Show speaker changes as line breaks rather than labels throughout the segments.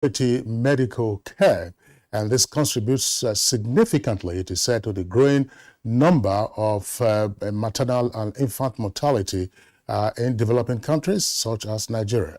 quality medical care. And this contributes significantly, it is said, to the growing number of maternal and infant mortality in developing countries such as Nigeria.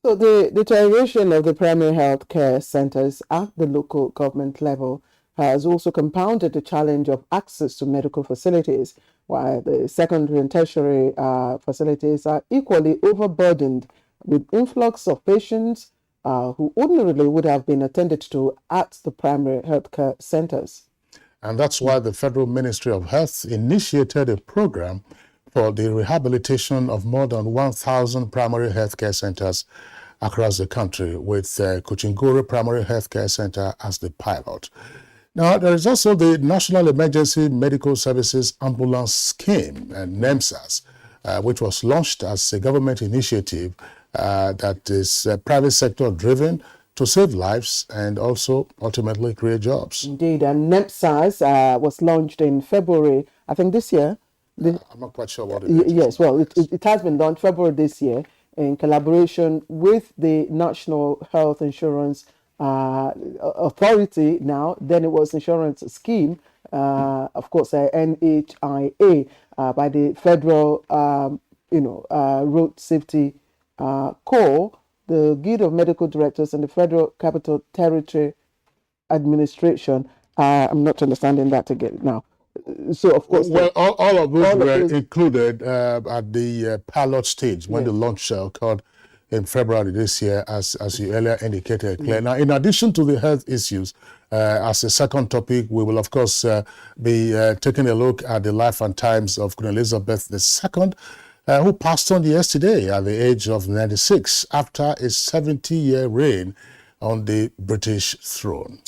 So the deterioration of the primary health care centers at the local government level has also compounded the challenge of access to medical facilities, while the secondary and tertiary facilities are equally overburdened with influx of patients who ordinarily would have been attended to at the primary healthcare centers.
And that's why the Federal Ministry of Health initiated a program for the rehabilitation of more than 1,000 primary healthcare centers across the country, with Kuchinguri Primary Healthcare Center as the pilot. Now, there is also the National Emergency Medical Services Ambulance Scheme, NEMSAS, which was launched as a government initiative that is private sector driven to save lives and also ultimately create jobs.
Indeed, and NEMSAS was launched in February, I think this year.
I'm not quite sure what it is.
Yes, well, it has been launched February this year in collaboration with the National Health Insurance Authority now. Then it was Insurance Scheme, of course, NHIA, by the Federal, Road Safety Corps, the Guild of Medical Directors, and the Federal Capital Territory Administration. I'm not understanding that again now. So, of course,
well, all of those were included at the pilot stage when the launch occurred in February this year, as you earlier indicated, Claire. Now, in addition to the health issues, as a second topic, we will, of course, be taking a look at the life and times of Queen Elizabeth II, who passed on yesterday at the age of 96 after a 70-year reign on the British throne.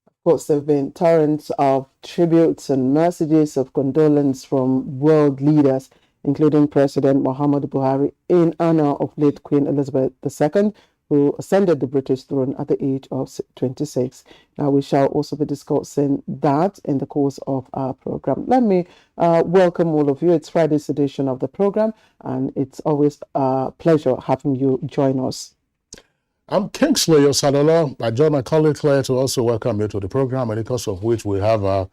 Of course, there have been torrents of tributes and messages of condolence from world leaders, including President Muhammadu Buhari, in honor of late Queen Elizabeth II, who ascended the British throne at the age of 26. Now, we shall also be discussing that in the course of our program. Let me welcome all of you. It's Friday's edition of the program, and it's always a pleasure having you join us.
I'm Kingsley Osadola. I join my colleague Claire to also welcome you to the program, and in the course of which we have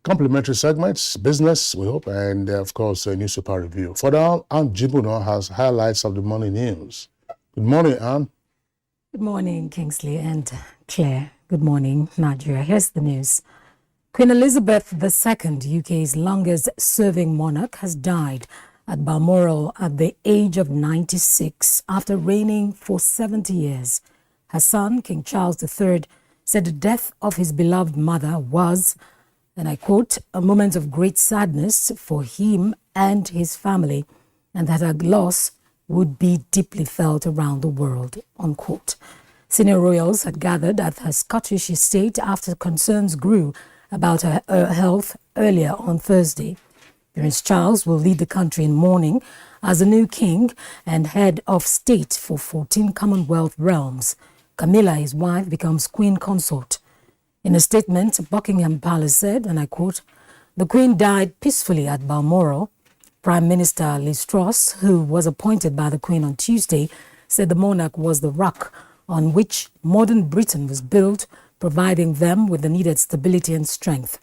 complimentary segments, business, we hope, and of course, a newspaper review. For now, Anne Jibuno has highlights of the morning news. Good morning, Anne.
Good morning, Kingsley and Claire. Good morning, Nigeria. Here's the news. Queen Elizabeth II, UK's longest-serving monarch, has died at Balmoral at the age of 96 after reigning for 70 years. Her son, King Charles III, said the death of his beloved mother was, and I quote, a moment of great sadness for him and his family, and that her loss would be deeply felt around the world, unquote. Senior royals had gathered at her Scottish estate after concerns grew about her health earlier on Thursday. Prince Charles will lead the country in mourning as the new king and head of state for 14 Commonwealth realms. Camilla, his wife, becomes queen consort. In a statement, Buckingham Palace said, and I quote, "The Queen died peacefully at Balmoral." Prime Minister Liz Truss, who was appointed by the Queen on Tuesday, said the monarch was the rock on which modern Britain was built, providing them with the needed stability and strength.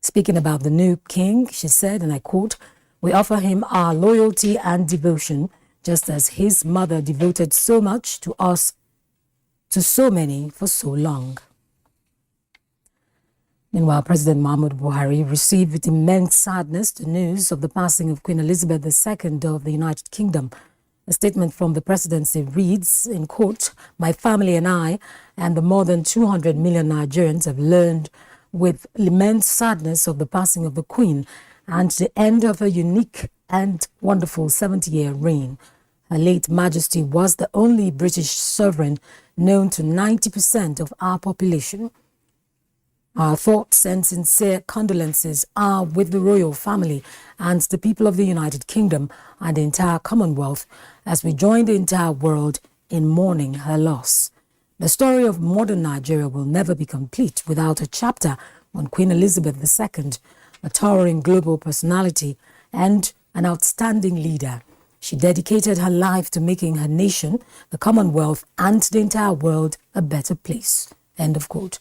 Speaking about the new king, she said, and I quote, "We offer him our loyalty and devotion, just as his mother devoted so much to us, to so many for so long." Meanwhile, President Muhammadu Buhari received with immense sadness the news of the passing of Queen Elizabeth II of the United Kingdom. A statement from the presidency reads, in quote, "My family and I and the more than 200 million Nigerians have learned with immense sadness of the passing of the Queen and the end of her unique and wonderful 70-year reign. Her late Majesty was the only British sovereign known to 90% of our population. Our thoughts and sincere condolences are with the royal family and the people of the United Kingdom and the entire Commonwealth as we join the entire world in mourning her loss. The story of modern Nigeria will never be complete without a chapter on Queen Elizabeth II, a towering global personality and an outstanding leader. She dedicated her life to making her nation, the Commonwealth, and the entire world a better place. End of quote.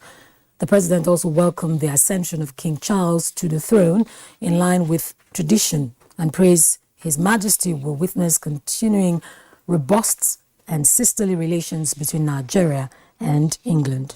The president also welcomed the ascension of King Charles to the throne in line with tradition and praised His Majesty will witness continuing robust and sisterly relations between Nigeria and England.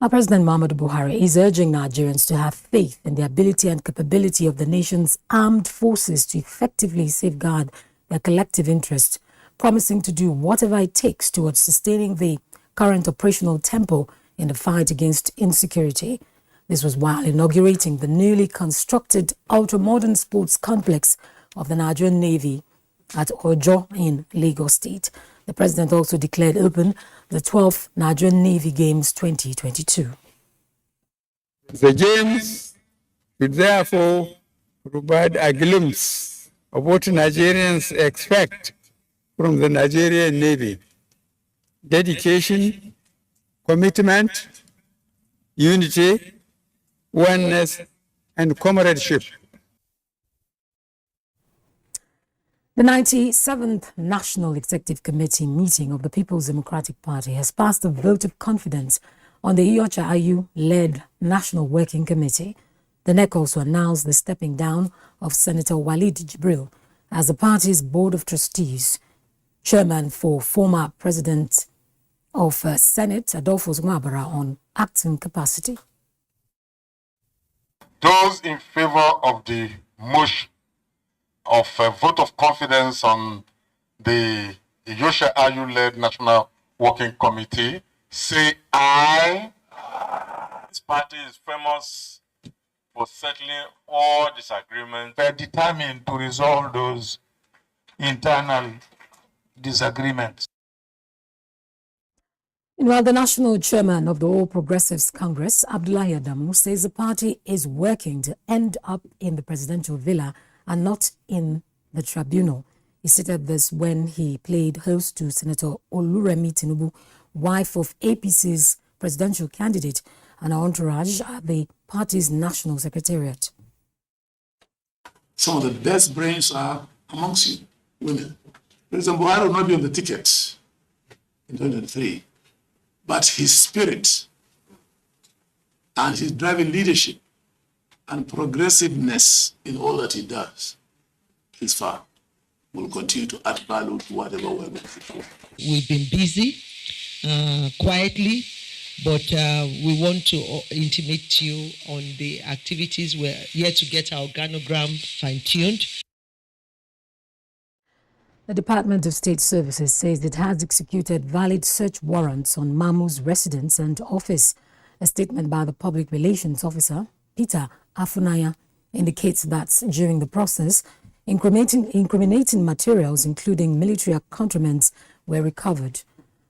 Our President Muhammadu Buhari is urging Nigerians to have faith in the ability and capability of the nation's armed forces to effectively safeguard their collective interest, promising to do whatever it takes towards sustaining the current operational tempo in the fight against insecurity. This was while inaugurating the newly constructed ultra-modern sports complex of the Nigerian Navy at Ojo in Lagos State. The president also declared open the 12th Nigerian Navy Games 2022.
The Games should therefore provide a glimpse of what Nigerians expect from the Nigerian Navy: dedication, commitment, unity, oneness, and comradeship.
The 97th National Executive Committee meeting of the People's Democratic Party has passed a vote of confidence on the Iyorchia Ayu-led National Working Committee. The NEC also announced the stepping down of Senator Walid Jibril as the party's Board of Trustees, chairman for former President of Senate Adolfo Zumabara on acting capacity.
Those in favor of the motion of a vote of confidence on the Iyorchia Ayu-led National Working Committee, say aye.
This party is famous for settling all disagreements.
They are determined to resolve those internal disagreements.
Meanwhile, the national chairman of the All Progressives Congress, Abdullahi Adamu, says the party is working to end up in the presidential villa and not in the tribunal. He stated this when he played host to Senator Oluremi Tinubu, wife of APC's presidential candidate, and her entourage at the party's national secretariat.
Some of the best brains are amongst you, women. President Buhari will not be on the ticket in 2023, but his spirit and his driving leadership and progressiveness in all that he does, his firm will continue to add value to whatever we're going to do.
We've been busy, quietly, but we want to intimate you on the activities. We're yet to get our organogram fine-tuned.
The Department of State Services says it has executed valid search warrants on Mamu's residence and office. A statement by the Public Relations Officer, Peter Afunaya, indicates that during the process, incriminating materials, including military accoutrements, were recovered.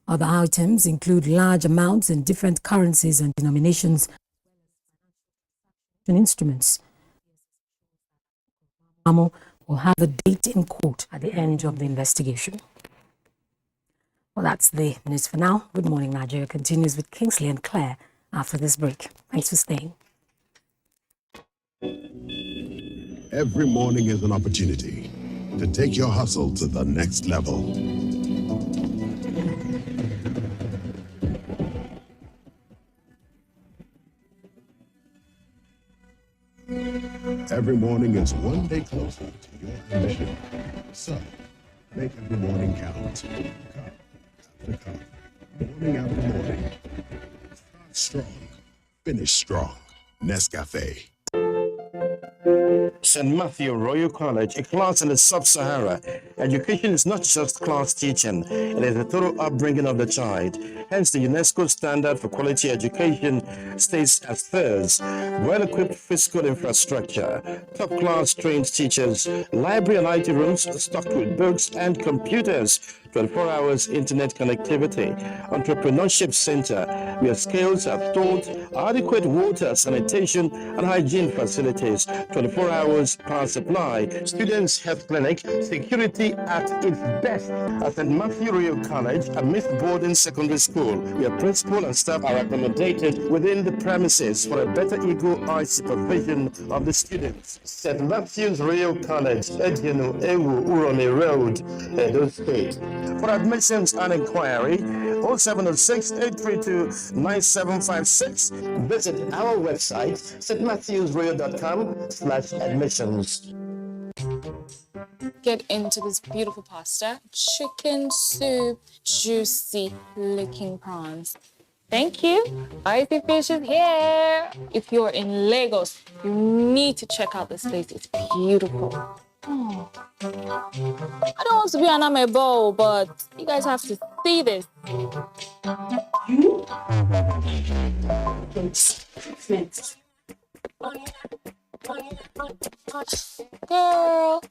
Other items include large amounts in different currencies and denominations and instruments. Mamu will have a date in court at the end of the investigation. Well, that's the news for now. Good Morning Nigeria continues with Kingsley and Claire after this break. Thanks for staying.
Every morning is an opportunity to take your hustle to the next level. Every morning is one day closer to your ambition. So, make every morning count. Cup after cup, morning after morning. Start strong, finish strong. Nescafe.
St. Matthew Royal College, a class in the Sub-Sahara. Education is not just class teaching, it is a thorough upbringing of the child. Hence, the UNESCO standard for quality education states as thirds: well-equipped physical infrastructure, top-class trained teachers, library and IT rooms stocked with books and computers, 24 hours internet connectivity, entrepreneurship center, where skills are taught, adequate water, sanitation, and hygiene facilities, 24 hours power supply, students' health clinic, security at its best. At St. Matthew Royal College, a mixed boarding secondary school, where principal and staff are accommodated within the premises for a better eagle-eye supervision of the students. St. Matthew's Royal College, Ejenu Ewu Urone Road, Edo State. For admissions and inquiry, 0706-832-9756. Visit our website, stmatthewsroyal.com/admissions.
Get into this beautiful pasta, chicken soup, juicy looking prawns. Thank you. Icy Fish is here. If you're in Lagos, you need to check out this place. It's beautiful. Oh. I don't want to be an amebo, but you guys have to see this. Girl,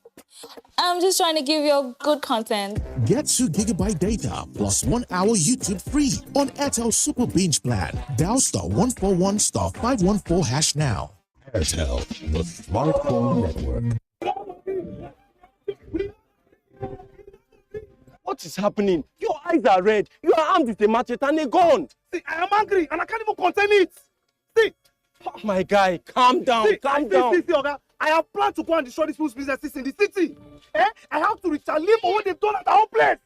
I'm just trying to give you good content.
Get 2 GB data plus 1 hour YouTube free on Airtel Super Binge Plan. Dial *141 *514# now.
Airtel, the smartphone network.
What is happening? Your eyes are red. You are armed with a machete and a gun.
See, I am angry and I can't even contain it. See.
Oh, my guy, calm down, calm down.
See, Oga. I have planned to go and destroy these people's businesses in the city. I have to retaliate for what they've done at our own place.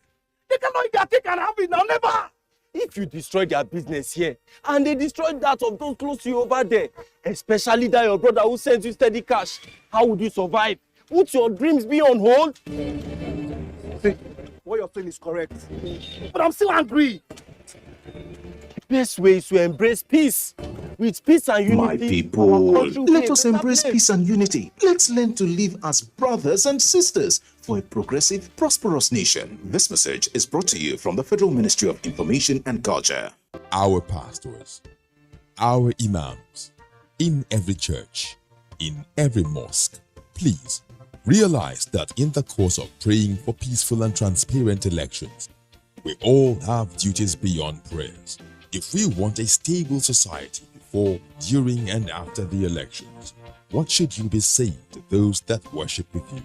They cannot eat their cake and have it now, never.
If you destroy their business here, and they destroy that of those close to you over there, especially that your brother who sends you steady cash, how would you survive? Would your dreams be on hold?
See, what you're saying is correct. But I'm still angry.
Best way is to embrace peace. With peace and unity,
My people, let us embrace peace and unity. Let's learn to live as brothers and sisters for a progressive, prosperous nation. This message is brought to you from the Federal Ministry of Information and Culture.
Our pastors, our imams, in every church, in every mosque, please realize that in the course of praying for peaceful and transparent elections, we all have duties beyond prayers. If we want a stable society before, during, and after the elections, what should you be saying to those that worship with you?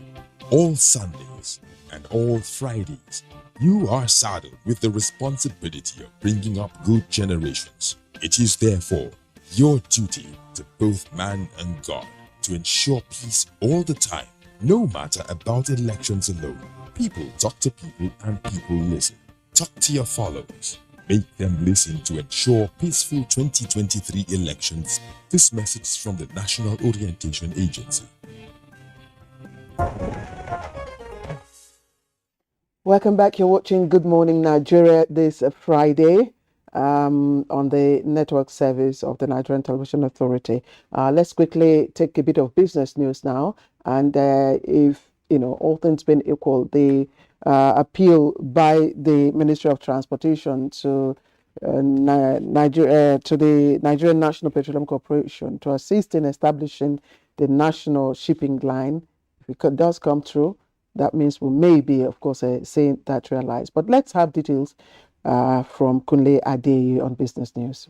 All Sundays and all Fridays, you are saddled with the responsibility of bringing up good generations. It is therefore your duty to both man and God to ensure peace all the time, no matter about elections alone. People talk to people and people listen. Talk to your followers. Make them listen to ensure peaceful 2023 elections. This message is from the National Orientation Agency.
Welcome back. You're watching Good Morning Nigeria this Friday on the network service of the Nigerian Television Authority. Let's quickly take a bit of business news now. And if, all things being equal, the appeal by the Ministry of Transportation to the Nigerian National Petroleum Corporation to assist in establishing the national shipping line, if it does come through, that means we may be, of course, seeing that realized. But let's have details from Kunle Adeyi on Business News.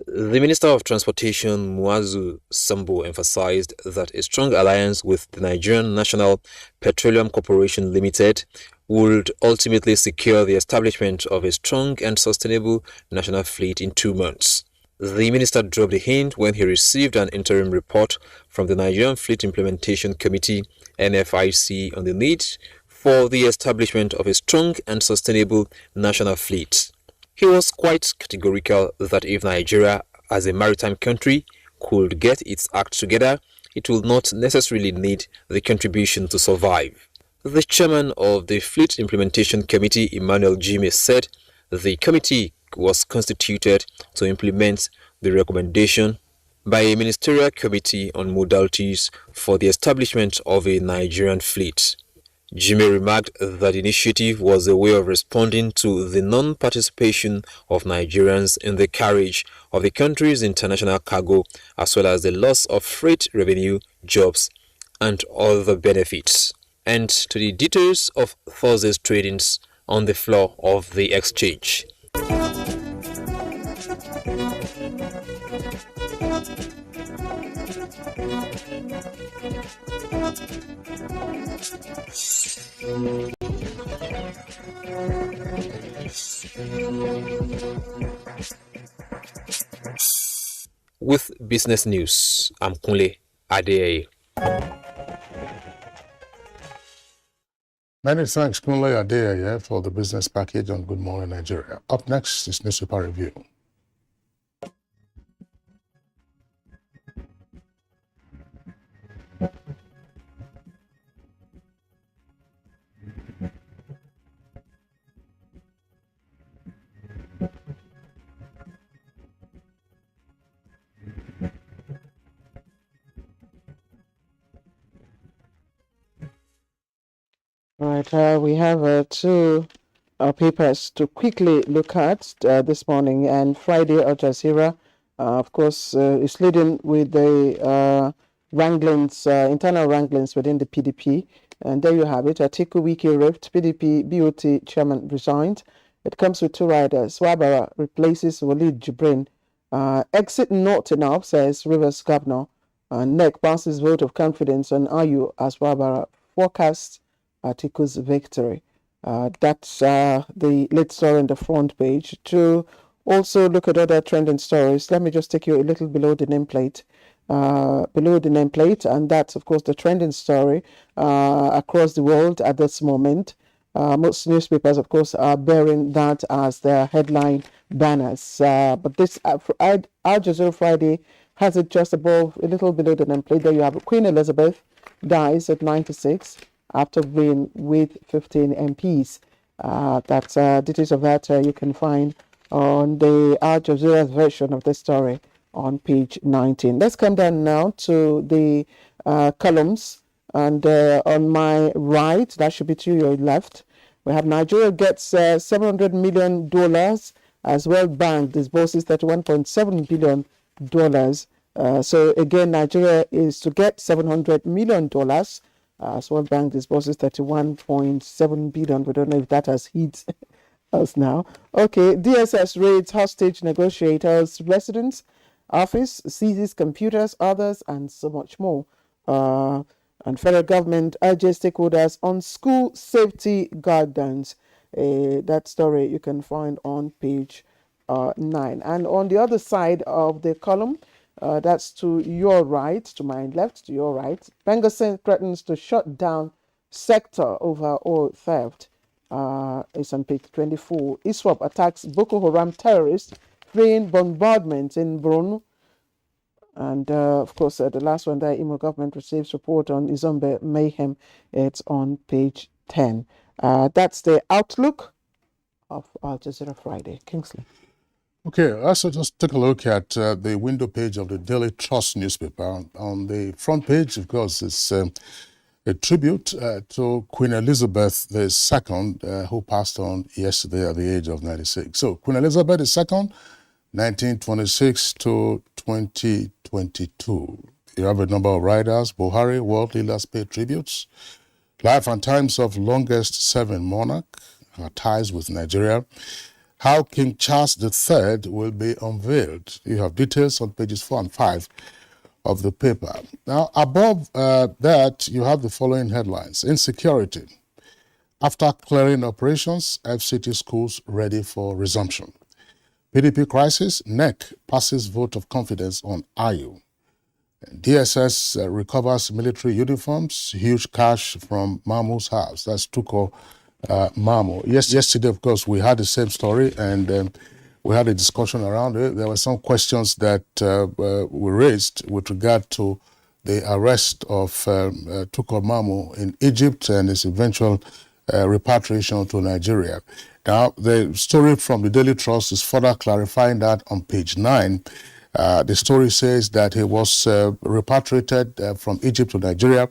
The Minister of Transportation, Muazu Sambo, emphasized that a strong alliance with the Nigerian National Petroleum Corporation Limited would ultimately secure the establishment of a strong and sustainable national fleet in 2 months. The minister dropped the hint when he received an interim report from the Nigerian Fleet Implementation Committee, NFIC, on the need for the establishment of a strong and sustainable national fleet. He was quite categorical that if Nigeria, as a maritime country, could get its act together, it will not necessarily need the contribution to survive. The chairman of the Fleet Implementation Committee, Emmanuel Jimmy, said the committee was constituted to implement the recommendation by a ministerial committee on modalities for the establishment of a Nigerian fleet. Jimmy remarked that the initiative was a way of responding to the non-participation of Nigerians in the carriage of the country's international cargo, as well as the loss of freight revenue, jobs, and other benefits. And to the details of Thursday's tradings on the floor of the exchange. With business news, I'm Kunle Adeyi.
Many thanks, Kunle Adeyeye, for the business package on Good Morning Nigeria. Up next is Newspaper Review.
Right, we have two papers to quickly look at this morning. And Friday, Al Jazeera, of course, is leading with the wranglings, internal wranglings within the PDP. And there you have it. Atiku Wiki rift, PDP BOT chairman resigned. It comes with two riders. Wabara replaces Walid Jibrin. Exit not enough, says Rivers Governor. NEC passes vote of confidence on Ayu as Wabara forecasts Atiku's victory. That's the lead story on the front page. To also look at other trending stories, let me just take you a little below the nameplate. And that's, of course, the trending story across the world at this moment. Most newspapers, of course, are bearing that as their headline banners. But this Al Jazeera Friday has it just above, a little below the nameplate. There you have Queen Elizabeth dies at 96. After being with 15 MPs. That's details of that you can find on the Al Jazeera's version of the story on page 19. Let's come down now to the columns. And on my right, that should be to your left, we have Nigeria gets $700 million as World Bank disburses $31.7 billion. So again, Nigeria is to get $700 million. World Bank disburses 31.7 billion. We don't know if that has hit us now. Okay, DSS raids hostage negotiators' residence, office, seizes computers, others, and so much more. And federal government urges stakeholders on school safety guidance. That story you can find on page 9. And on the other side of the column, that's to your right, to my left, to your right. Bengasin threatens to shut down sector over oil theft. It's on page 24. ISWAP attacks Boko Haram terrorists, fleeing bombardment in Borno. And of course, the last one there, Imo government receives report on Izombe mayhem. It's on page 10. That's the outlook of Al Jazeera Friday. Kingsley.
Okay, let's just take a look at the window page of the Daily Trust newspaper. On the front page, of course, it's a tribute to Queen Elizabeth II, who passed on yesterday at the age of 96. So, Queen Elizabeth II, 1926 to 2022. You have a number of writers. Buhari, world leaders pay tributes. Life and times of longest-serving monarch, her ties with Nigeria. How King Charles III will be unveiled. You have details on pages 4 and 5 of the paper. Now, above that, you have the following headlines. Insecurity. After clearing operations, FCT schools ready for resumption. PDP crisis, NEC passes vote of confidence on Ayu. DSS recovers military uniforms, huge cash from Mamu's house. That's Tuko Mamu. Yesterday, of course, we had the same story, and we had a discussion around it. There were some questions that were raised with regard to the arrest of Tuko Mamu in Egypt and his eventual repatriation to Nigeria. Now, the story from the Daily Trust is further clarifying that on page 9. The story says that he was repatriated from Egypt to Nigeria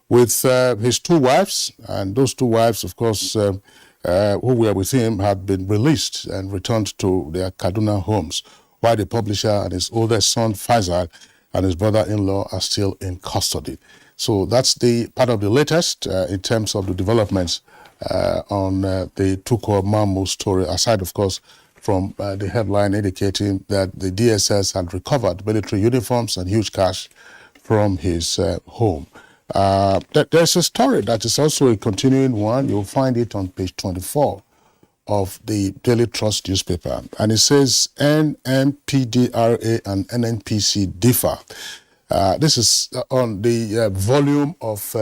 with his two wives, and those two wives, of course, who were with him, had been released and returned to their Kaduna homes, while the publisher and his oldest son, Faisal, and his brother-in-law are still in custody. So that's the part of the latest in terms of the developments on the Tuko Mamu story, aside, of course, from the headline indicating that the DSS had recovered military uniforms and huge cash from his home. There's a story that is also a continuing one. You'll find it on page 24 of the Daily Trust newspaper. And it says NMPDRA and NNPC differ. This is on the volume of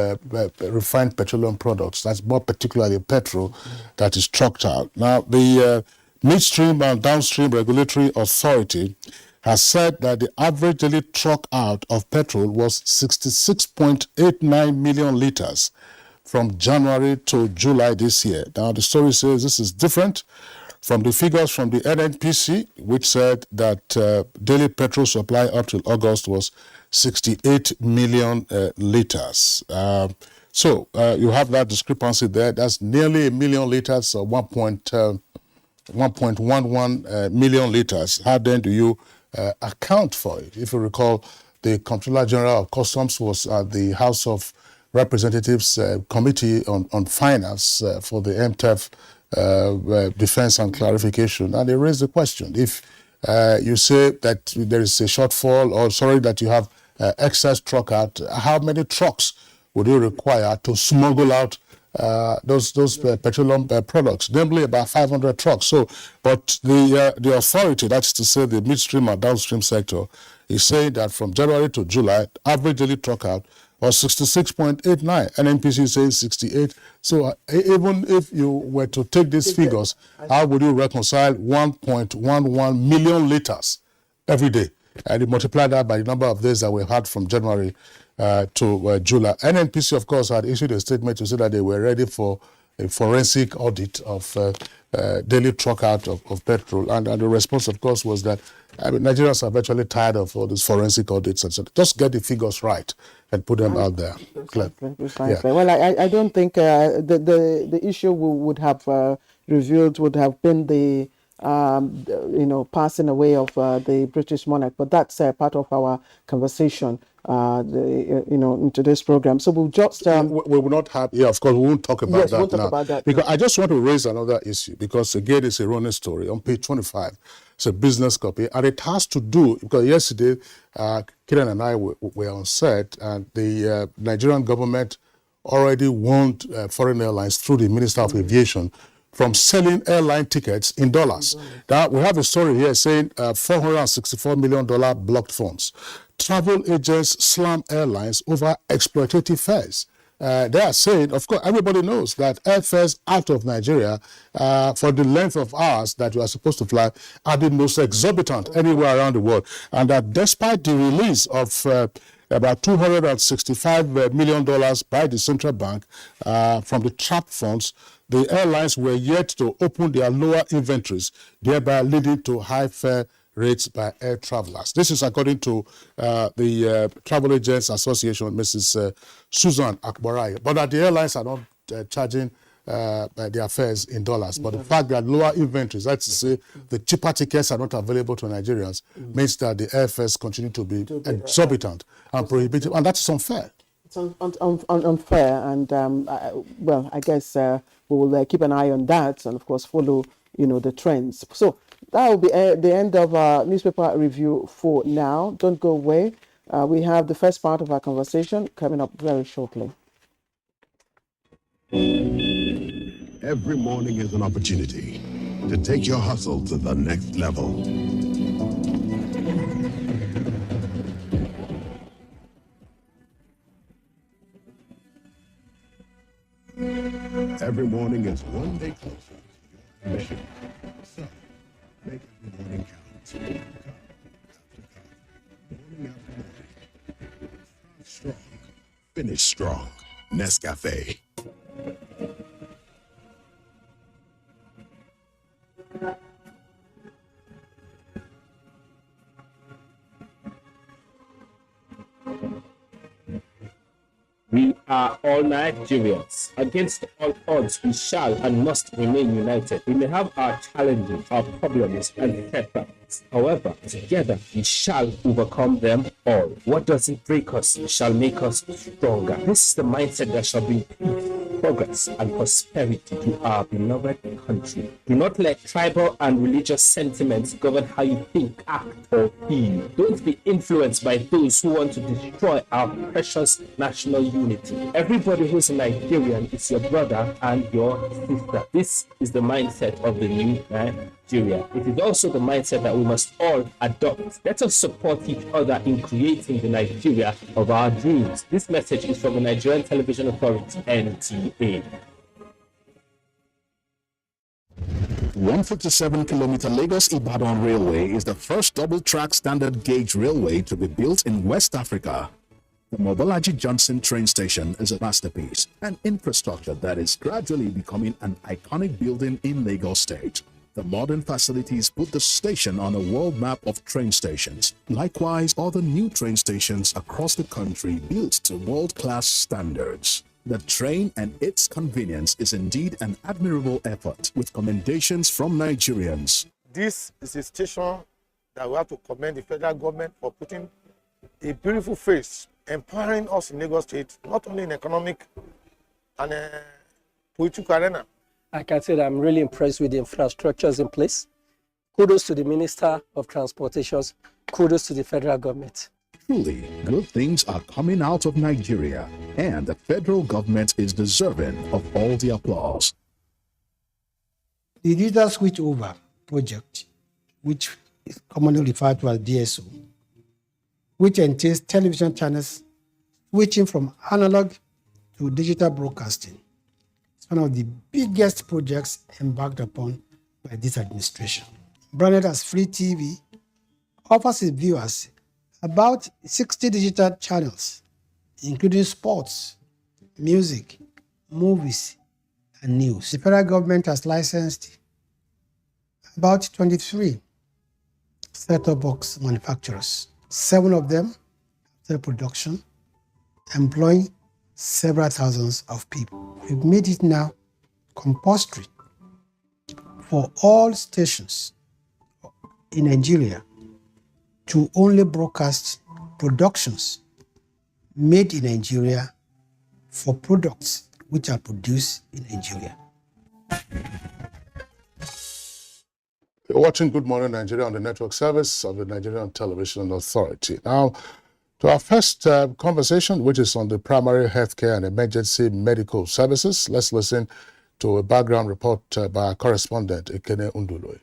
refined petroleum products, that's more particularly petrol, that is trucked out. Now, the Midstream and Downstream Regulatory Authority has said that the average daily truck out of petrol was 66.89 million liters from January to July this year. Now, the story says this is different from the figures from the NNPC, which said that daily petrol supply up till August was 68 million liters. So you have that discrepancy there. That's nearly a million liters, 1.11 million liters. How then do you account for it? If you recall, the Comptroller General of Customs was at the House of Representatives Committee on Finance for the MTEF defense and clarification, and they raised the question. If you say that there is a shortfall, or sorry, that you have excess truck out, how many trucks would you require to smuggle out those petroleum products? Namely, about 500 trucks. So, but the authority, that's to say the midstream and downstream sector, is saying that from January to July, average daily truck out was 66.89. NNPC says 68. So even if you were to take these figures, how would you reconcile 1.11 million liters every day? And you multiply that by the number of days that we had from January to July. NNPC, of course, had issued a statement to say that they were ready for a forensic audit of daily truck out of petrol. And the response, of course, was that Nigerians are virtually tired of all these forensic audits. And so just get the figures right and put them out there.
Precisely. Yeah. Well, I don't think the issue we would have revealed would have been the passing away of the British monarch, but that's part of our conversation in today's program. So we'll just
we will not have, of course, we won't talk about that
talk about that
because I just want to raise another issue, because again, it's a running story on page 25. It's a business copy, and it has to do, because yesterday Kiran and I were on set, and the Nigerian government already warned foreign airlines through the Minister of Aviation from selling airline tickets in dollars. Now, we have a story here saying $464 million blocked funds. Travel agents slam airlines over exploitative fares. They are saying, of course, everybody knows that airfares out of Nigeria for the length of hours that you are supposed to fly are the most exorbitant anywhere around the world. And that despite the release of about $265 million by the central bank from the trap funds, the airlines were yet to open their lower inventories, thereby leading to high fare rates by air travelers. This is according to the Travel Agents Association, Mrs. Susan Akbarai. But that the airlines are not charging their fares in dollars. But the fact that lower inventories, that's to say the cheaper tickets are not available to Nigerians, means that the airfares continue to be exorbitant and prohibitive. And that's unfair.
It's unfair. And, I guess we will keep an eye on that and, of course, follow, the trends. So that will be the end of our newspaper review for now. Don't go away. We have the first part of our conversation coming up very shortly.
Every morning is an opportunity to take your hustle to the next level. Every morning is one day closer to your mission. So, make every morning count. Cup after cup, morning after morning. Start strong, finish strong. Nescafe.
We are all Nigerians. Against all odds, we shall and must remain united. We may have our challenges, our problems, and setbacks. However, together we shall overcome them all. What doesn't break us shall make us stronger. This is the mindset that shall bring peace, progress, and prosperity to our beloved country. Do not let tribal and religious sentiments govern how you think, act, or feel. Don't be influenced by those who want to destroy our precious national unity. Everybody who's a Nigerian is your brother and your sister. This is the mindset of the new Nigeria. It is also the mindset that we must all adopt. Let us support each other in creating the Nigeria of our dreams. This message is from the Nigerian Television Authority, NTA.
157-kilometer Lagos-Ibadan Railway is the first double-track standard gauge railway to be built in West Africa. The Mobolaji Johnson train station is a masterpiece, an infrastructure that is gradually becoming an iconic building in Lagos State. The modern facilities put the station on a world map of train stations. Likewise, other new train stations across the country built to world-class standards. The train and its convenience is indeed an admirable effort, with commendations from Nigerians.
This is a station that we have to commend the federal government for putting a beautiful face, empowering us in Lagos State, not only in economic and political arena.
I can say that I'm really impressed with the infrastructures in place. Kudos to the Minister of Transportations. Kudos to the federal government.
Truly, good things are coming out of Nigeria, and the federal government is deserving of all the applause.
The digital switchover project, which is commonly referred to as DSO, which entails television channels switching from analog to digital broadcasting, is one of the biggest projects embarked upon by this administration. Branded as free TV, offers its viewers about 60 digital channels, including sports, music, movies, and news. The federal government has licensed about 23 set-top box manufacturers. 7 of them have production, employing several thousands of people. We've made it now compulsory for all stations in Nigeria to only broadcast productions made in Nigeria for products which are produced in Nigeria.
You're watching Good Morning Nigeria on the network service of the Nigerian Television Authority. Now, to our first conversation, which is on the primary healthcare and emergency medical services, let's listen to a background report by our correspondent, Ekene Unduloi.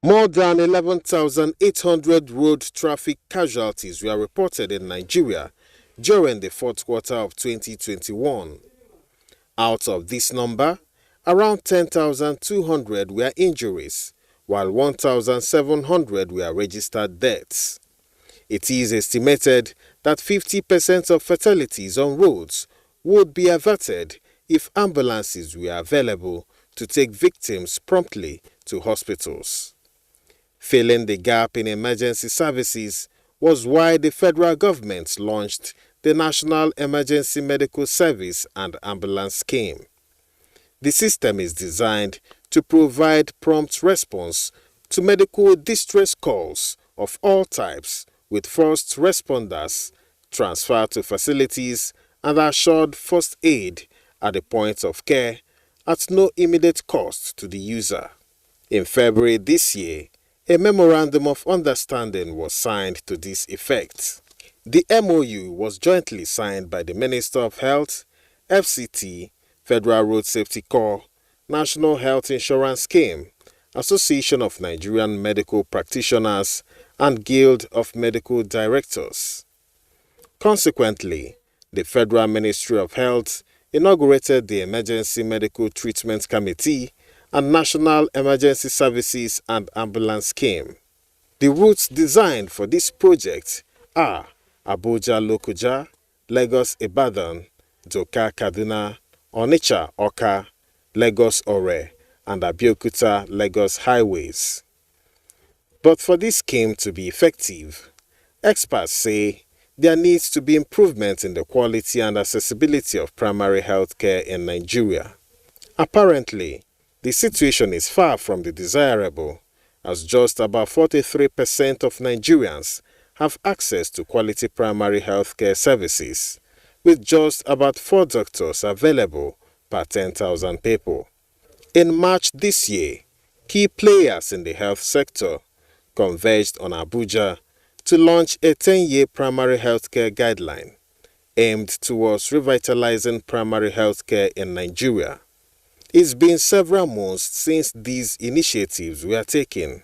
More than 11,800 road traffic casualties were reported in Nigeria during the fourth quarter of 2021. Out of this number, around 10,200 were injuries, while 1,700 were registered deaths. It is estimated that 50% of fatalities on roads would be averted if ambulances were available to take victims promptly to hospitals. Filling the gap in emergency services was why the federal government launched the National Emergency Medical Service and Ambulance Scheme. The system is designed to provide prompt response to medical distress calls of all types, with first responders transferred to facilities and assured first aid at the point of care at no immediate cost to the user. In February this year, a Memorandum of Understanding was signed to this effect. The MOU was jointly signed by the Minister of Health, FCT, Federal Road Safety Corps, National Health Insurance Scheme, Association of Nigerian Medical Practitioners, and Guild of Medical Directors. Consequently, the Federal Ministry of Health inaugurated the Emergency Medical Treatment Committee and National Emergency Services and Ambulance Scheme. The routes designed for this project are Abuja Lokoja, Lagos Ibadan, Doka Kaduna, Onitsha Oka, Lagos Ore, and Abeokuta Lagos highways. But for this scheme to be effective, experts say there needs to be improvement in the quality and accessibility of primary health care in Nigeria. Apparently, the situation is far from the desirable, as just about 43% of Nigerians have access to quality primary health care services, with just about 4 doctors available per 10,000 people. In March this year, key players in the health sector converged on Abuja to launch a 10-year primary health care guideline, aimed towards revitalizing primary health care in Nigeria. It's been several months since these initiatives were taken.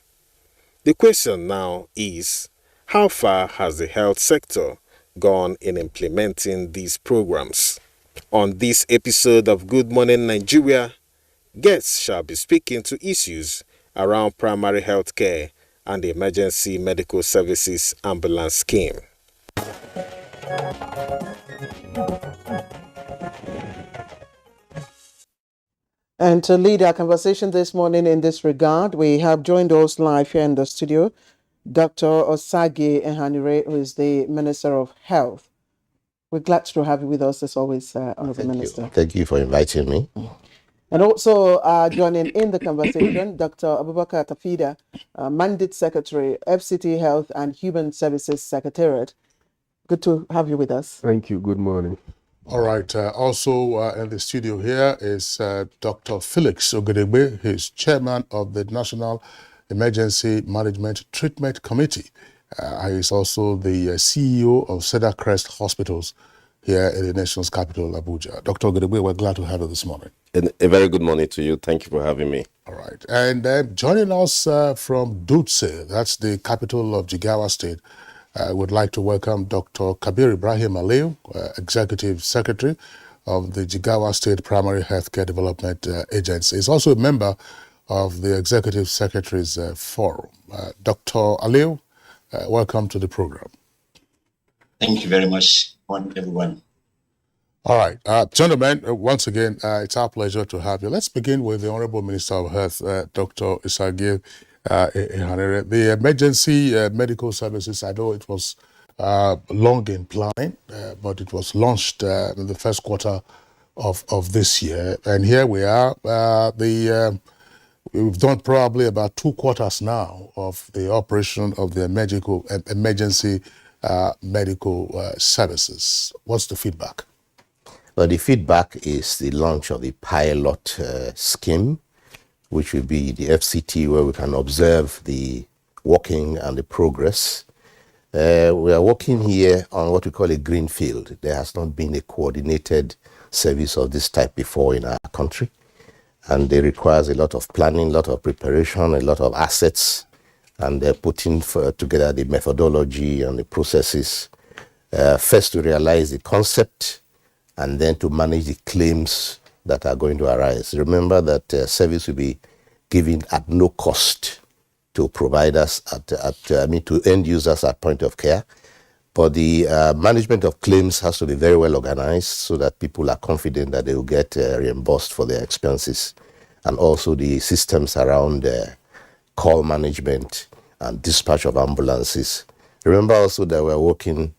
The question now is, how far has the health sector gone in implementing these programs? On this episode of Good Morning Nigeria, guests shall be speaking to issues around primary health care and the Emergency Medical Services Ambulance Scheme.
And to lead our conversation this morning in this regard, we have joined us live here in the studio, Dr. Osage Ehanire, who is the Minister of Health. We're glad to have you with us as always, Honorable Minister.
Thank you for inviting me.
And also joining in the conversation, Dr. Abubakar Tafida, Mandate Secretary, FCT Health and Human Services Secretariat. Good to have you with us.
Thank you. Good morning.
All right. Also in the studio here is Dr. Felix Ogedegbe. He's chairman of the National Emergency Management Treatment Committee. He's also the CEO of Cedar Crest Hospitals here in the nation's capital, Abuja. Dr. Ogedegbe, we're glad to have you this morning.
A very good morning to you. Thank you for having me.
All right. And joining us from Dutse, that's the capital of Jigawa State, I would like to welcome Dr. Kabir Ibrahim Aliu, Executive Secretary of the Jigawa State Primary Healthcare Development Agency. He's also a member of the Executive Secretaries Forum. Dr. Aliu, welcome to the program.
Thank you very much, everyone.
All right. Gentlemen, once again, it's our pleasure to have you. Let's begin with the Honorable Minister of Health, Dr. Osage Ehanire. The Emergency Medical Services, I know it was long in planning, but it was launched in the first quarter of this year. And here we are. We've done probably about 2 quarters now of the operation of the emergency medical services. What's the feedback?
Well, the feedback is the launch of the pilot scheme, which will be the FCT, where we can observe the working and the progress. We are working here on what we call a green field. There has not been a coordinated service of this type before in our country, and it requires a lot of planning, a lot of preparation, a lot of assets, and putting together the methodology and the processes, first to realize the concept, and then to manage the claims that are going to arise. Remember that service will be given at no cost to providers, to end users at point of care. But the management of claims has to be very well organized so that people are confident that they will get reimbursed for their expenses. And also the systems around call management and dispatch of ambulances. Remember also that we're working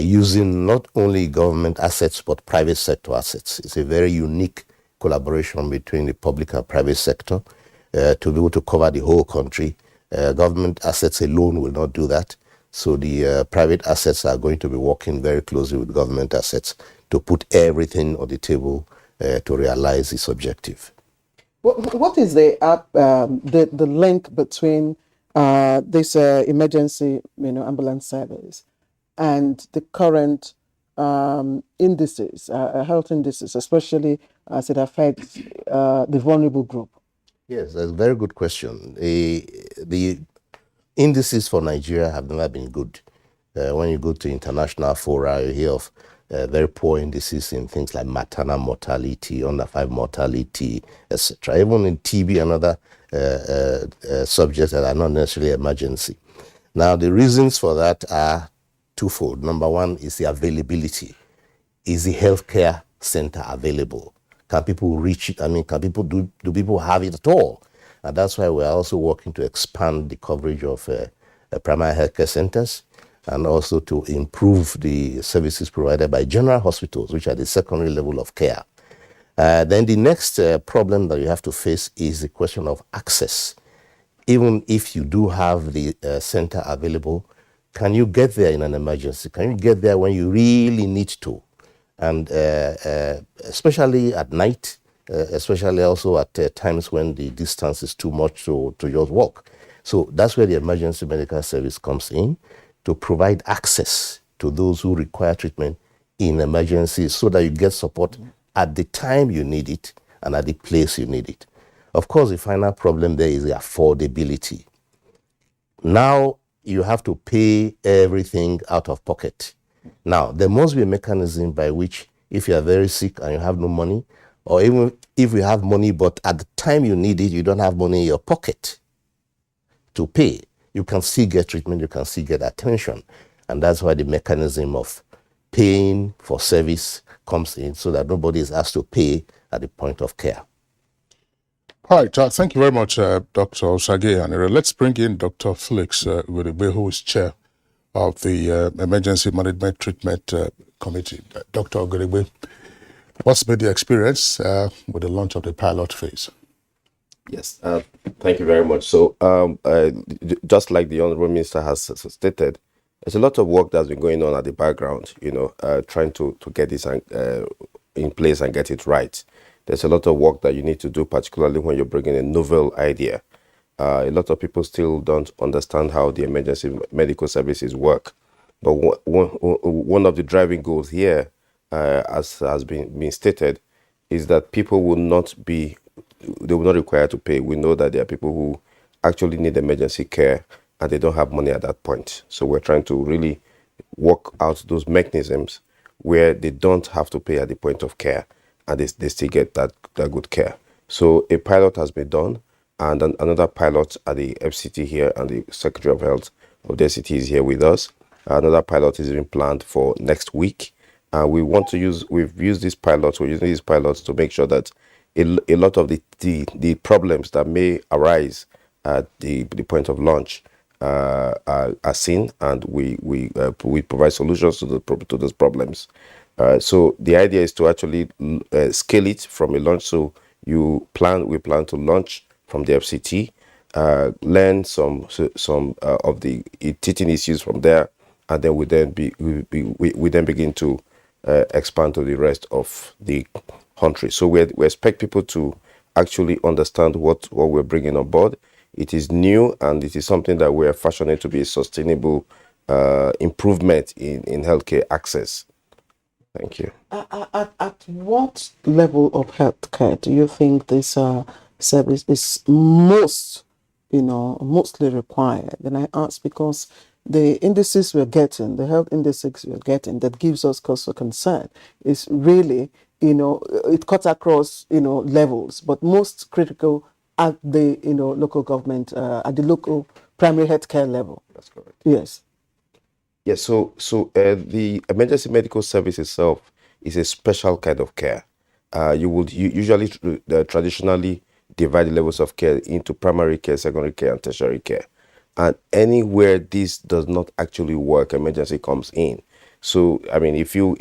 using not only government assets but private sector assets. It's a very unique collaboration between the public and private sector to be able to cover the whole country. Government assets alone will not do that. So the private assets are going to be working very closely with government assets to put everything on the table to realize this objective.
What is the link between this emergency ambulance service and the current indices, health indices, especially as it affects the vulnerable group?
Yes, that's a very good question. The indices for Nigeria have never been good. When you go to international fora, you hear of very poor indices in things like maternal mortality, under 5 mortality, etc. Even in TB and other subjects that are not necessarily emergency. Now, the reasons for that are twofold. Number one is the availability. Is the healthcare center available? Can people reach it? Can people do people have it at all? And that's why we're also working to expand the coverage of primary healthcare centers and also to improve the services provided by general hospitals, which are the secondary level of care. Then the next problem that you have to face is the question of access. Even if you do have the center available, can you get there in an emergency? Can you get there when you really need to? And especially at night, especially also at times when the distance is too much to just walk. So that's where the emergency medical service comes in, to provide access to those who require treatment in emergencies so that you get support at the time you need it and at the place you need it. Of course, the final problem there is the affordability. Now you have to pay everything out of pocket. Now, there must be a mechanism by which if you are very sick and you have no money, or even if you have money but at the time you need it, you don't have money in your pocket to pay, you can still get treatment, you can still get attention. And that's why the mechanism of paying for service comes in so that nobody is asked to pay at the point of care.
All right, thank you very much, Dr. Osage Anire. Let's bring in Dr. Felix Urigbe, who is chair of the Emergency Management Treatment Committee. Dr. Urigbe, what's been the experience with the launch of the pilot phase?
Yes, thank you very much. So, just like the Honorable Minister has stated, there's a lot of work that's been going on at the background, trying to get this in place and get it right. There's a lot of work that you need to do, particularly when you're bringing a novel idea. A lot of people still don't understand how the emergency medical services work. But one of the driving goals here, as has been stated, is that people will not require to pay. We know that there are people who actually need emergency care and they don't have money at that point. So we're trying to really work out those mechanisms where they don't have to pay at the point of care and they still get that good care. So a pilot has been done, and another pilot at the FCT here, and the Secretary of Health of the FCT is here with us. Another pilot is being planned for next week. We've used these pilots, we're using these pilots to make sure that a lot of the problems that may arise at the point of launch are seen, and we provide solutions to those problems. So the idea is to actually scale it from a launch. So we plan to launch from the FCT, learn some of the teaching issues from there, and then we then begin to expand to the rest of the country. So we expect people to actually understand what we're bringing on board. It is new, and it is something that we are fashioning to be a sustainable improvement in healthcare access. Thank you.
At what level of healthcare do you think this service is mostly required? And I ask because the indices we're getting, the health indices we're getting that gives us cause for concern is really, it cuts across, levels, but most critical at the, local government, at the local primary healthcare level.
That's correct.
Yes.
Yes, so the emergency medical service itself is a special kind of care. You usually traditionally divide the levels of care into primary care, secondary care, and tertiary care. And anywhere this does not actually work, emergency comes in. So, I mean, if you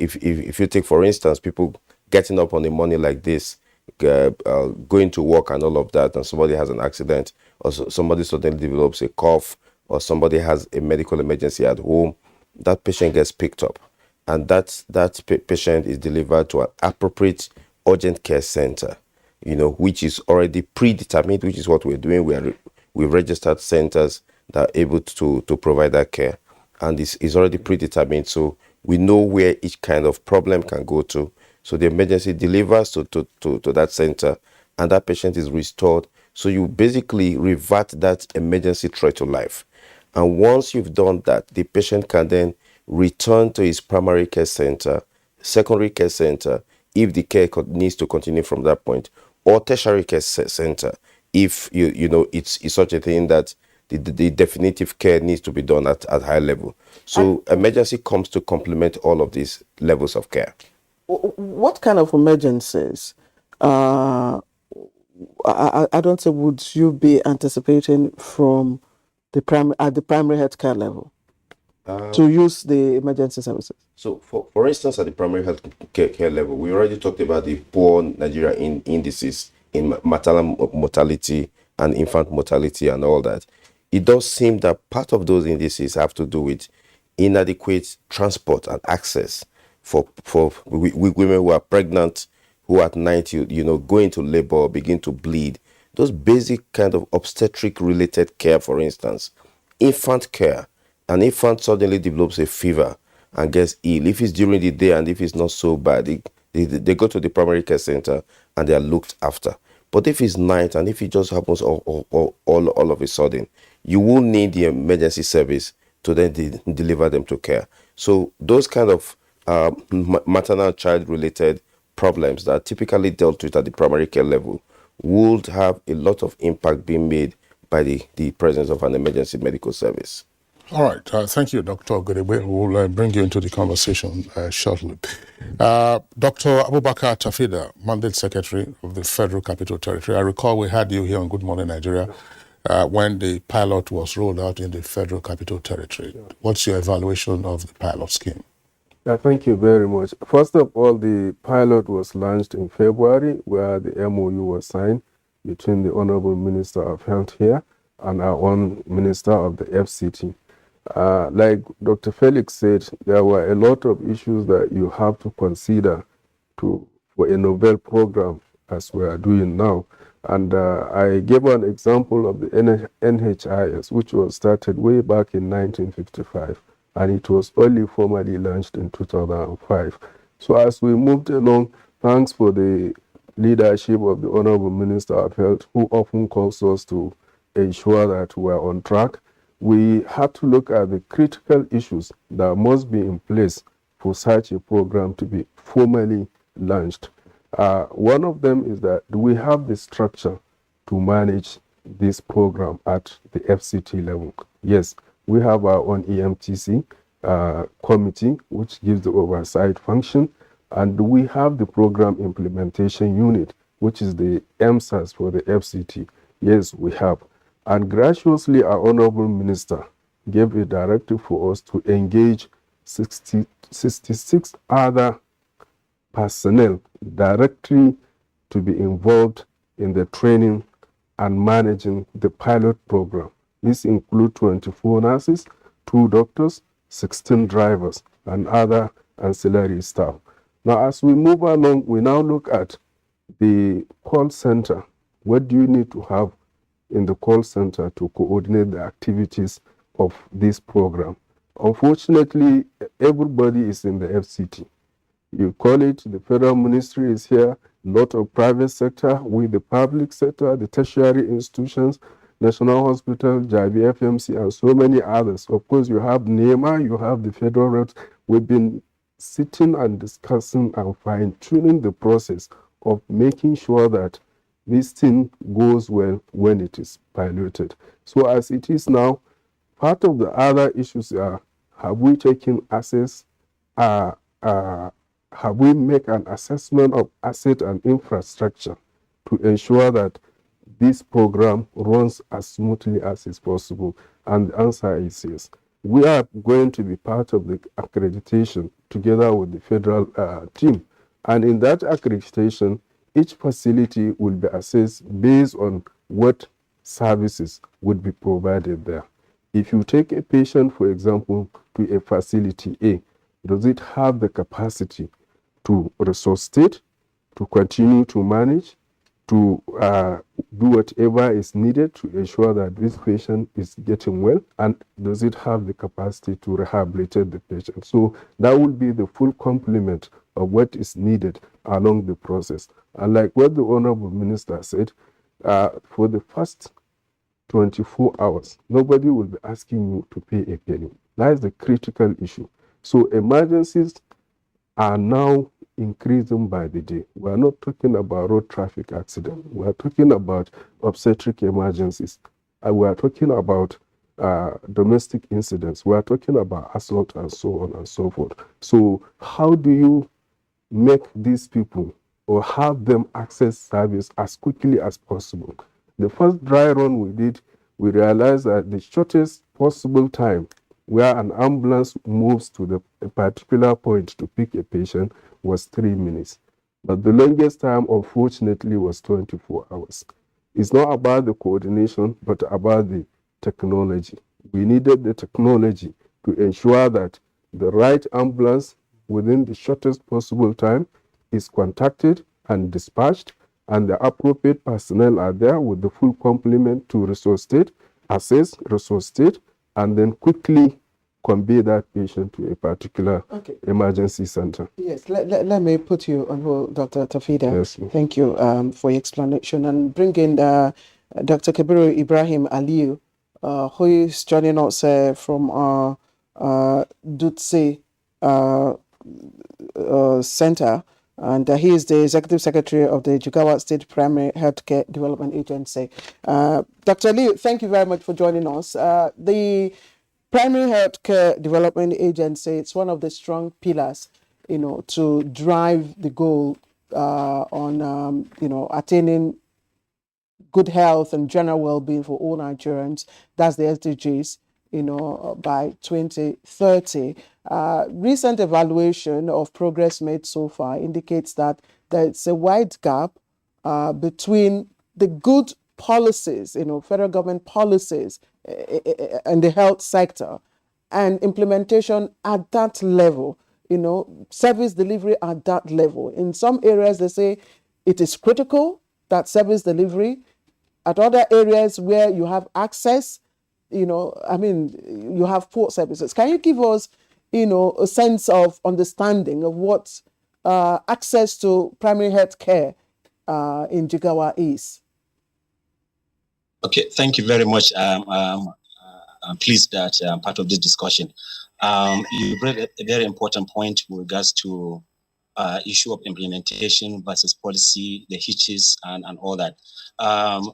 take, for instance, people getting up on a morning like this, going to work and all of that, and somebody has an accident, or somebody suddenly develops a cough, or somebody has a medical emergency at home, that patient gets picked up, and that patient is delivered to an appropriate urgent care center, which is already predetermined, which is what we're doing. We've registered centers that are able to provide that care, and this is already predetermined, so we know where each kind of problem can go to. So the emergency delivers to that center, and that patient is restored. So you basically revert that emergency threat to life. And once you've done that, the patient can then return to his primary care center, secondary care center, if the care needs to continue from that point, or tertiary care center, if it's such a thing that the definitive care needs to be done at high level. So emergency comes to complement all of these levels of care.
What kind of emergencies? I don't say would you be anticipating from at the primary healthcare level to use the emergency services?
So, for instance, at the primary health care level, we already talked about the poor Nigerian indices in maternal mortality and infant mortality and all that. It does seem that part of those indices have to do with inadequate transport and access for women who are pregnant, who at night, go into labor, begin to bleed. Those basic kind of obstetric-related care, for instance, infant care. An infant suddenly develops a fever, and gets ill, if it's during the day and if it's not so bad, they go to the primary care center and they are looked after. But if it's night and if it just happens all of a sudden, you will need the emergency service to then deliver them to care. So those kind of maternal child related problems that are typically dealt with at the primary care level would have a lot of impact being made by the presence of an emergency medical service.
All right. Thank you, Dr. Godebe. We'll bring you into the conversation shortly. Dr. Abubakar Tafida, Mandate Secretary of the Federal Capital Territory. I recall we had you here on Good Morning Nigeria when the pilot was rolled out in the Federal Capital Territory. What's your evaluation of the pilot scheme?
Thank you very much. First of all, the pilot was launched in February, where the MOU was signed between the Honorable Minister of Health here and our own Minister of the FCT. Like Dr. Felix said, there were a lot of issues that you have to consider for a novel program as we are doing now. And I gave an example of the NHIS, which was started way back in 1955, and it was only formally launched in 2005. So as we moved along, thanks for the leadership of the Honorable Minister of Health, who often calls us to ensure that we are on track, we had to look at the critical issues that must be in place for such a program to be formally launched. One of them is that do we have the structure to manage this program at the FCT level? Yes, we have our own EMTC committee, which gives the oversight function, and we have the program implementation unit, which is the MSAS for the FCT. Yes, we have. And graciously, our Honorable Minister gave a directive for us to engage 66 other personnel directly to be involved in the training and managing the pilot program. This includes 24 nurses, 2 doctors, 16 drivers, and other ancillary staff. Now, as we move along, we now look at the call center. What do you need to have in the call center to coordinate the activities of this program? Unfortunately, everybody is in the FCT. You call it, the federal ministry is here, a lot of private sector with the public sector, the tertiary institutions, National Hospital, JIB, FMC, and so many others. Of course, you have NEMA, you have the federal reps. We've been sitting and discussing and fine-tuning the process of making sure that this thing goes well when it is piloted. So as it is now, part of the other issues are, have we taken access, have we make an assessment of asset and infrastructure to ensure that this program runs as smoothly as is possible? And the answer is yes. We are going to be part of the accreditation together with the federal team. And in that accreditation, each facility will be assessed based on what services would be provided there. If you take a patient, for example, to a facility A, does it have the capacity to resuscitate, to continue to manage, to do whatever is needed to ensure that this patient is getting well, and does it have the capacity to rehabilitate the patient? So that will be the full complement of what is needed along the process. And like what the Honorable Minister said, for the first 24 hours, nobody will be asking you to pay a penny. That is the critical issue. So emergencies are now increasing by the day. We are not talking about road traffic accidents. We are talking about obstetric emergencies. We are talking about domestic incidents. We are talking about assault and so on and so forth. So how do you make these people or have them access service as quickly as possible? The first dry run we did, we realized that the shortest possible time where an ambulance moves to a particular point to pick a patient was 3 minutes. But the longest time, unfortunately, was 24 hours. It's not about the coordination, but about the technology. We needed the technology to ensure that the right ambulance within the shortest possible time is contacted and dispatched, and the appropriate personnel are there with the full complement to resuscitate, assess, resuscitate, and then quickly convey that patient to a particular emergency center.
Yes, let me put you on hold, Dr. Tafida.
Yes.
Thank you for your explanation. And bring in Dr. Kabiru Ibrahim Aliu, who is joining us from Dutse Center. And he is the Executive Secretary of the Jigawa State Primary Healthcare Development Agency. Dr. Aliu, thank you very much for joining us. The Primary Healthcare Development Agency, it's one of the strong pillars, to drive the goal on, attaining good health and general well-being for all Nigerians. That's the SDGs, by 2030. Recent evaluation of progress made so far indicates that there's a wide gap between the good policies, federal government policies in the health sector and implementation at that level, service delivery at that level. In some areas, they say it is critical, that service delivery. At other areas where you have access, you have poor services. Can you give us, a sense of understanding of what access to primary health care in Jigawa is?
Okay, thank you very much. I'm pleased that I'm part of this discussion. You brought a very important point with regards to issue of implementation versus policy, the hitches, and all that.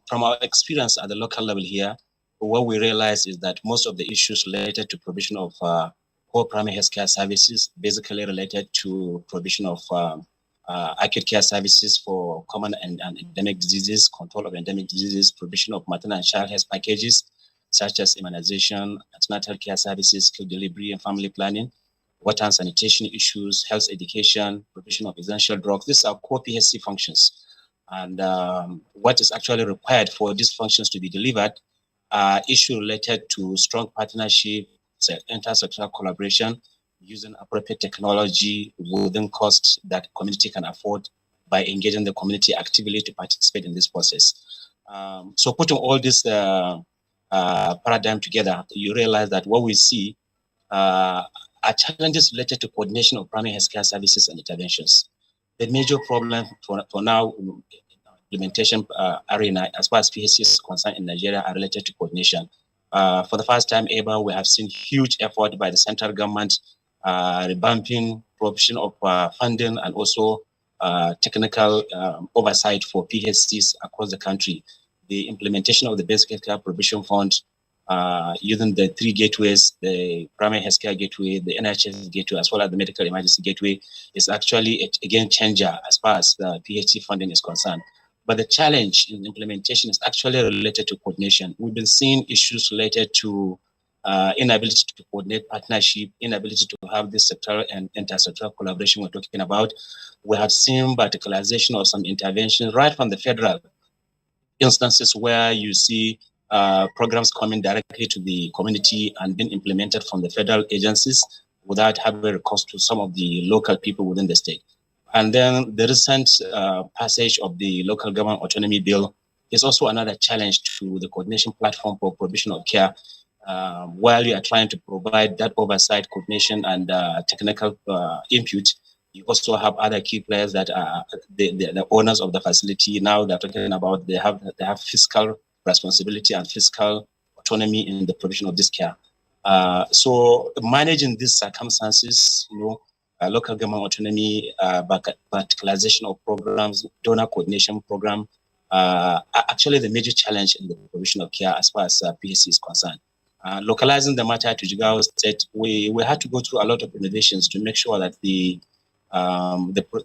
From our experience at the local level here, what we realize is that most of the issues related to provision of core primary healthcare services, basically related to provision of acute care services for common and endemic diseases, control of endemic diseases, provision of maternal and child health packages, such as immunization, antenatal care services, skill delivery and family planning, water and sanitation issues, health education, provision of essential drugs. These are core PHC functions. And what is actually required for these functions to be delivered are issues related to strong partnership, intersectoral collaboration, using appropriate technology within costs that community can afford by engaging the community actively to participate in this process. So putting all this paradigm together, you realize that what we see are challenges related to coordination of primary healthcare services and interventions. The major problem for now implementation arena, as far as PHC is concerned in Nigeria, are related to coordination. For the first time ever, we have seen huge effort by the central government revamping provision of funding and also technical oversight for PHCs across the country. The implementation of the Basic Healthcare Provision Fund using the 3 gateways, the primary healthcare gateway, the NHS gateway, as well as the medical emergency gateway, is actually a game changer as far as the PHC funding is concerned. But the challenge in implementation is actually related to coordination. We've been seeing issues related to inability to coordinate partnership, inability to have this sectoral and intersectoral collaboration we're talking about. We have seen verticalization of some interventions right from the federal instances where you see programs coming directly to the community and being implemented from the federal agencies without having recourse to some of the local people within the state. And then the recent passage of the local government autonomy bill is also another challenge to the coordination platform for provision of care. While you are trying to provide that oversight, coordination, and technical input, you also have other key players that are the owners of the facility. Now they're talking about they have fiscal responsibility and fiscal autonomy in the provision of this care. So managing these circumstances, local government autonomy, verticalization of programs, donor coordination program, are actually the major challenge in the provision of care as far as PHC is concerned. Localizing the matter to Jigawa State, we had to go through a lot of innovations to make sure that the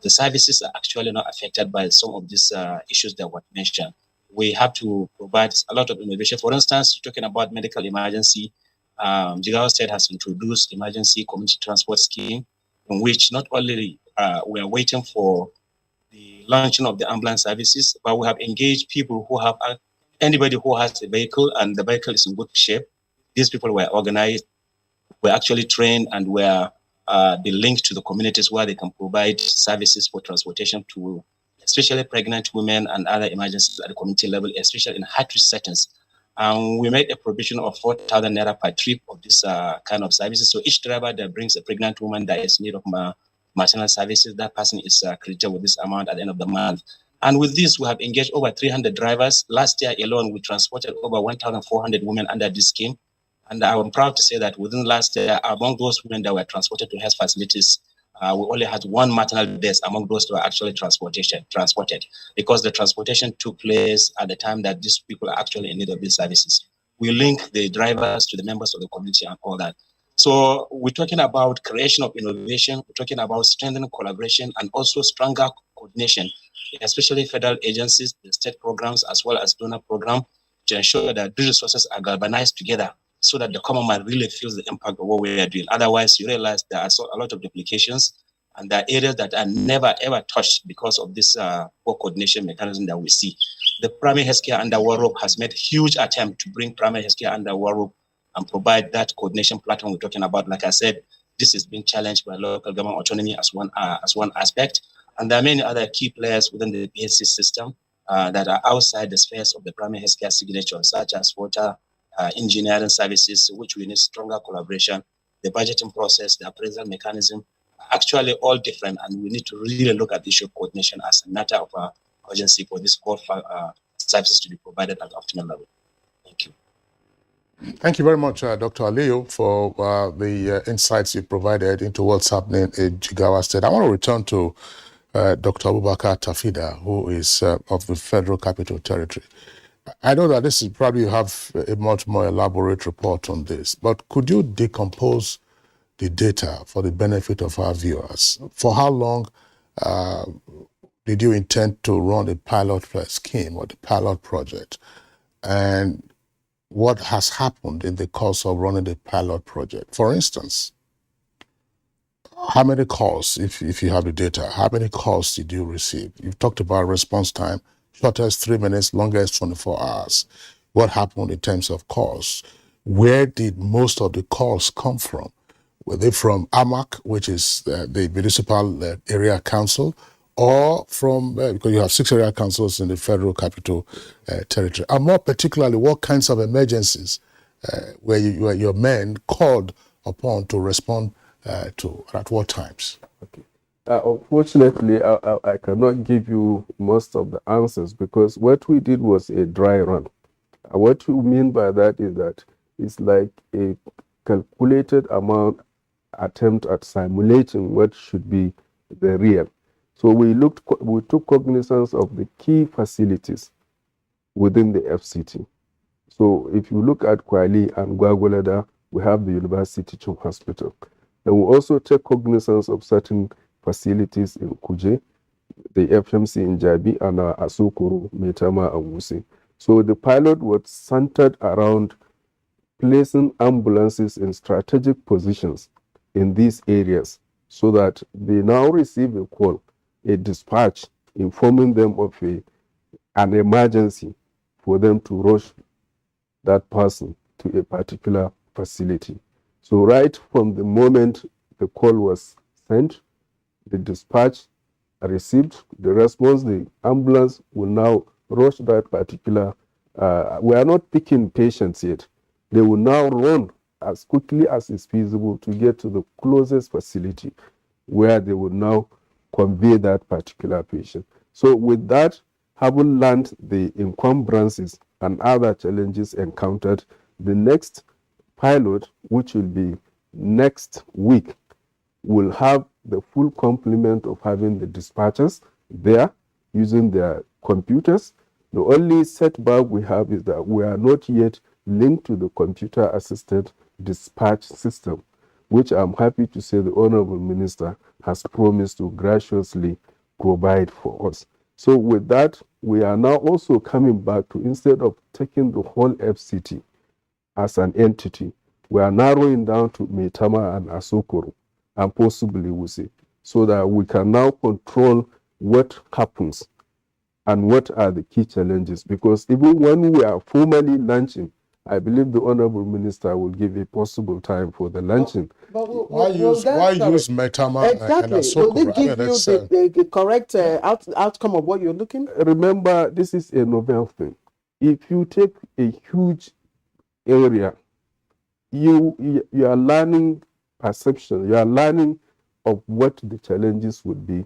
services are actually not affected by some of these issues that were mentioned. We have to provide a lot of innovation. For instance, talking about medical emergency, Jigawa State has introduced emergency community transport scheme, in which not only we are waiting for the launching of the ambulance services, but we have engaged people who have anybody who has a vehicle and the vehicle is in good shape. These people were organized, were actually trained, and were be linked to the communities where they can provide services for transportation to especially pregnant women and other emergencies at the community level, especially in high-risk settings. We made a provision of 4,000 naira per trip of this kind of services. So each driver that brings a pregnant woman that is in need of maternal services, that person is credited with this amount at the end of the month. And with this, we have engaged over 300 drivers. Last year alone, we transported over 1,400 women under this scheme. And I'm proud to say that within last year, among those women that were transported to health facilities, we only had one maternal death among those who were actually transported, because the transportation took place at the time that these people are actually in need of these services. We link the drivers to the members of the community and all that. So we're talking about creation of innovation, we're talking about strengthening collaboration and also stronger coordination, especially federal agencies, the state programs, as well as donor program, to ensure that these resources are galvanized together so that the common man really feels the impact of what we are doing. Otherwise, you realize there are a lot of duplications and there are areas that are never ever touched because of this poor coordination mechanism that we see. The primary healthcare under one roof has made huge attempt to bring primary healthcare under one roof and provide that coordination platform we're talking about. Like I said, this is being challenged by local government autonomy as one aspect. And there are many other key players within the PHC system that are outside the space of the primary healthcare signature, such as water, engineering services, which we need stronger collaboration, the budgeting process, the appraisal mechanism, actually all different, and we need to really look at the issue of coordination as a matter of urgency for this core services to be provided at optimal level. Thank you.
Thank you very much, Dr. Aliyu, for the insights you provided into what's happening in Jigawa State. I want to return to Dr. Abubakar Tafida, who is of the Federal Capital Territory. I know that this is probably you have a much more elaborate report on this, but could you decompose the data for the benefit of our viewers? For how long did you intend to run the pilot scheme or the pilot project? And what has happened in the course of running the pilot project? For instance, how many calls, if you have the data, how many calls did you receive? You've talked about response time, shortest 3 minutes, longest 24 hours. What happened in terms of calls? Where did most of the calls come from? Were they from AMAC, which is the municipal area council, or from, because you have 6 area councils in the Federal Capital Territory, and more particularly, what kinds of emergencies were your men called upon to respond to, at what times?
Okay. Unfortunately, I cannot give you most of the answers because what we did was a dry run. What we mean by that is that it's like a calculated amount attempt at simulating what should be the real. So we took cognizance of the key facilities within the FCT. So if you look at Kwali and Gwagwalada, we have the University Teaching Hospital. And we also take cognizance of certain facilities in Kuje, the FMC in Jabi, and Asukuru, Metama, and Wusi. So the pilot was centered around placing ambulances in strategic positions in these areas so that they now receive a call, a dispatch, informing them of an emergency for them to rush that person to a particular facility. So right from the moment the call was sent, the dispatch received, the response, the ambulance will now rush that particular, we are not picking patients yet. They will now run as quickly as is feasible to get to the closest facility where they will now convey that particular patient. So with that, having learned the encumbrances and other challenges encountered, the next pilot, which will be next week, will have the full complement of having the dispatchers there using their computers. The only setback we have is that we are not yet linked to the computer-assisted dispatch system, which I'm happy to say the Honorable Minister has promised to graciously provide for us. So with that, we are now also coming back to, instead of taking the whole FCT as an entity, we are narrowing down to Metama and Asokoro, and possibly Wusi, so that we can now control what happens and what are the key challenges. Because even when we are formally launching, I believe the Honorable Minister will give a possible time for the launching.
But why use Metama and Asokoro?
Will they give you the correct outcome of what you're looking?
Remember, this is a novel thing. if you take a huge area, you are learning perception, you are learning of what the challenges would be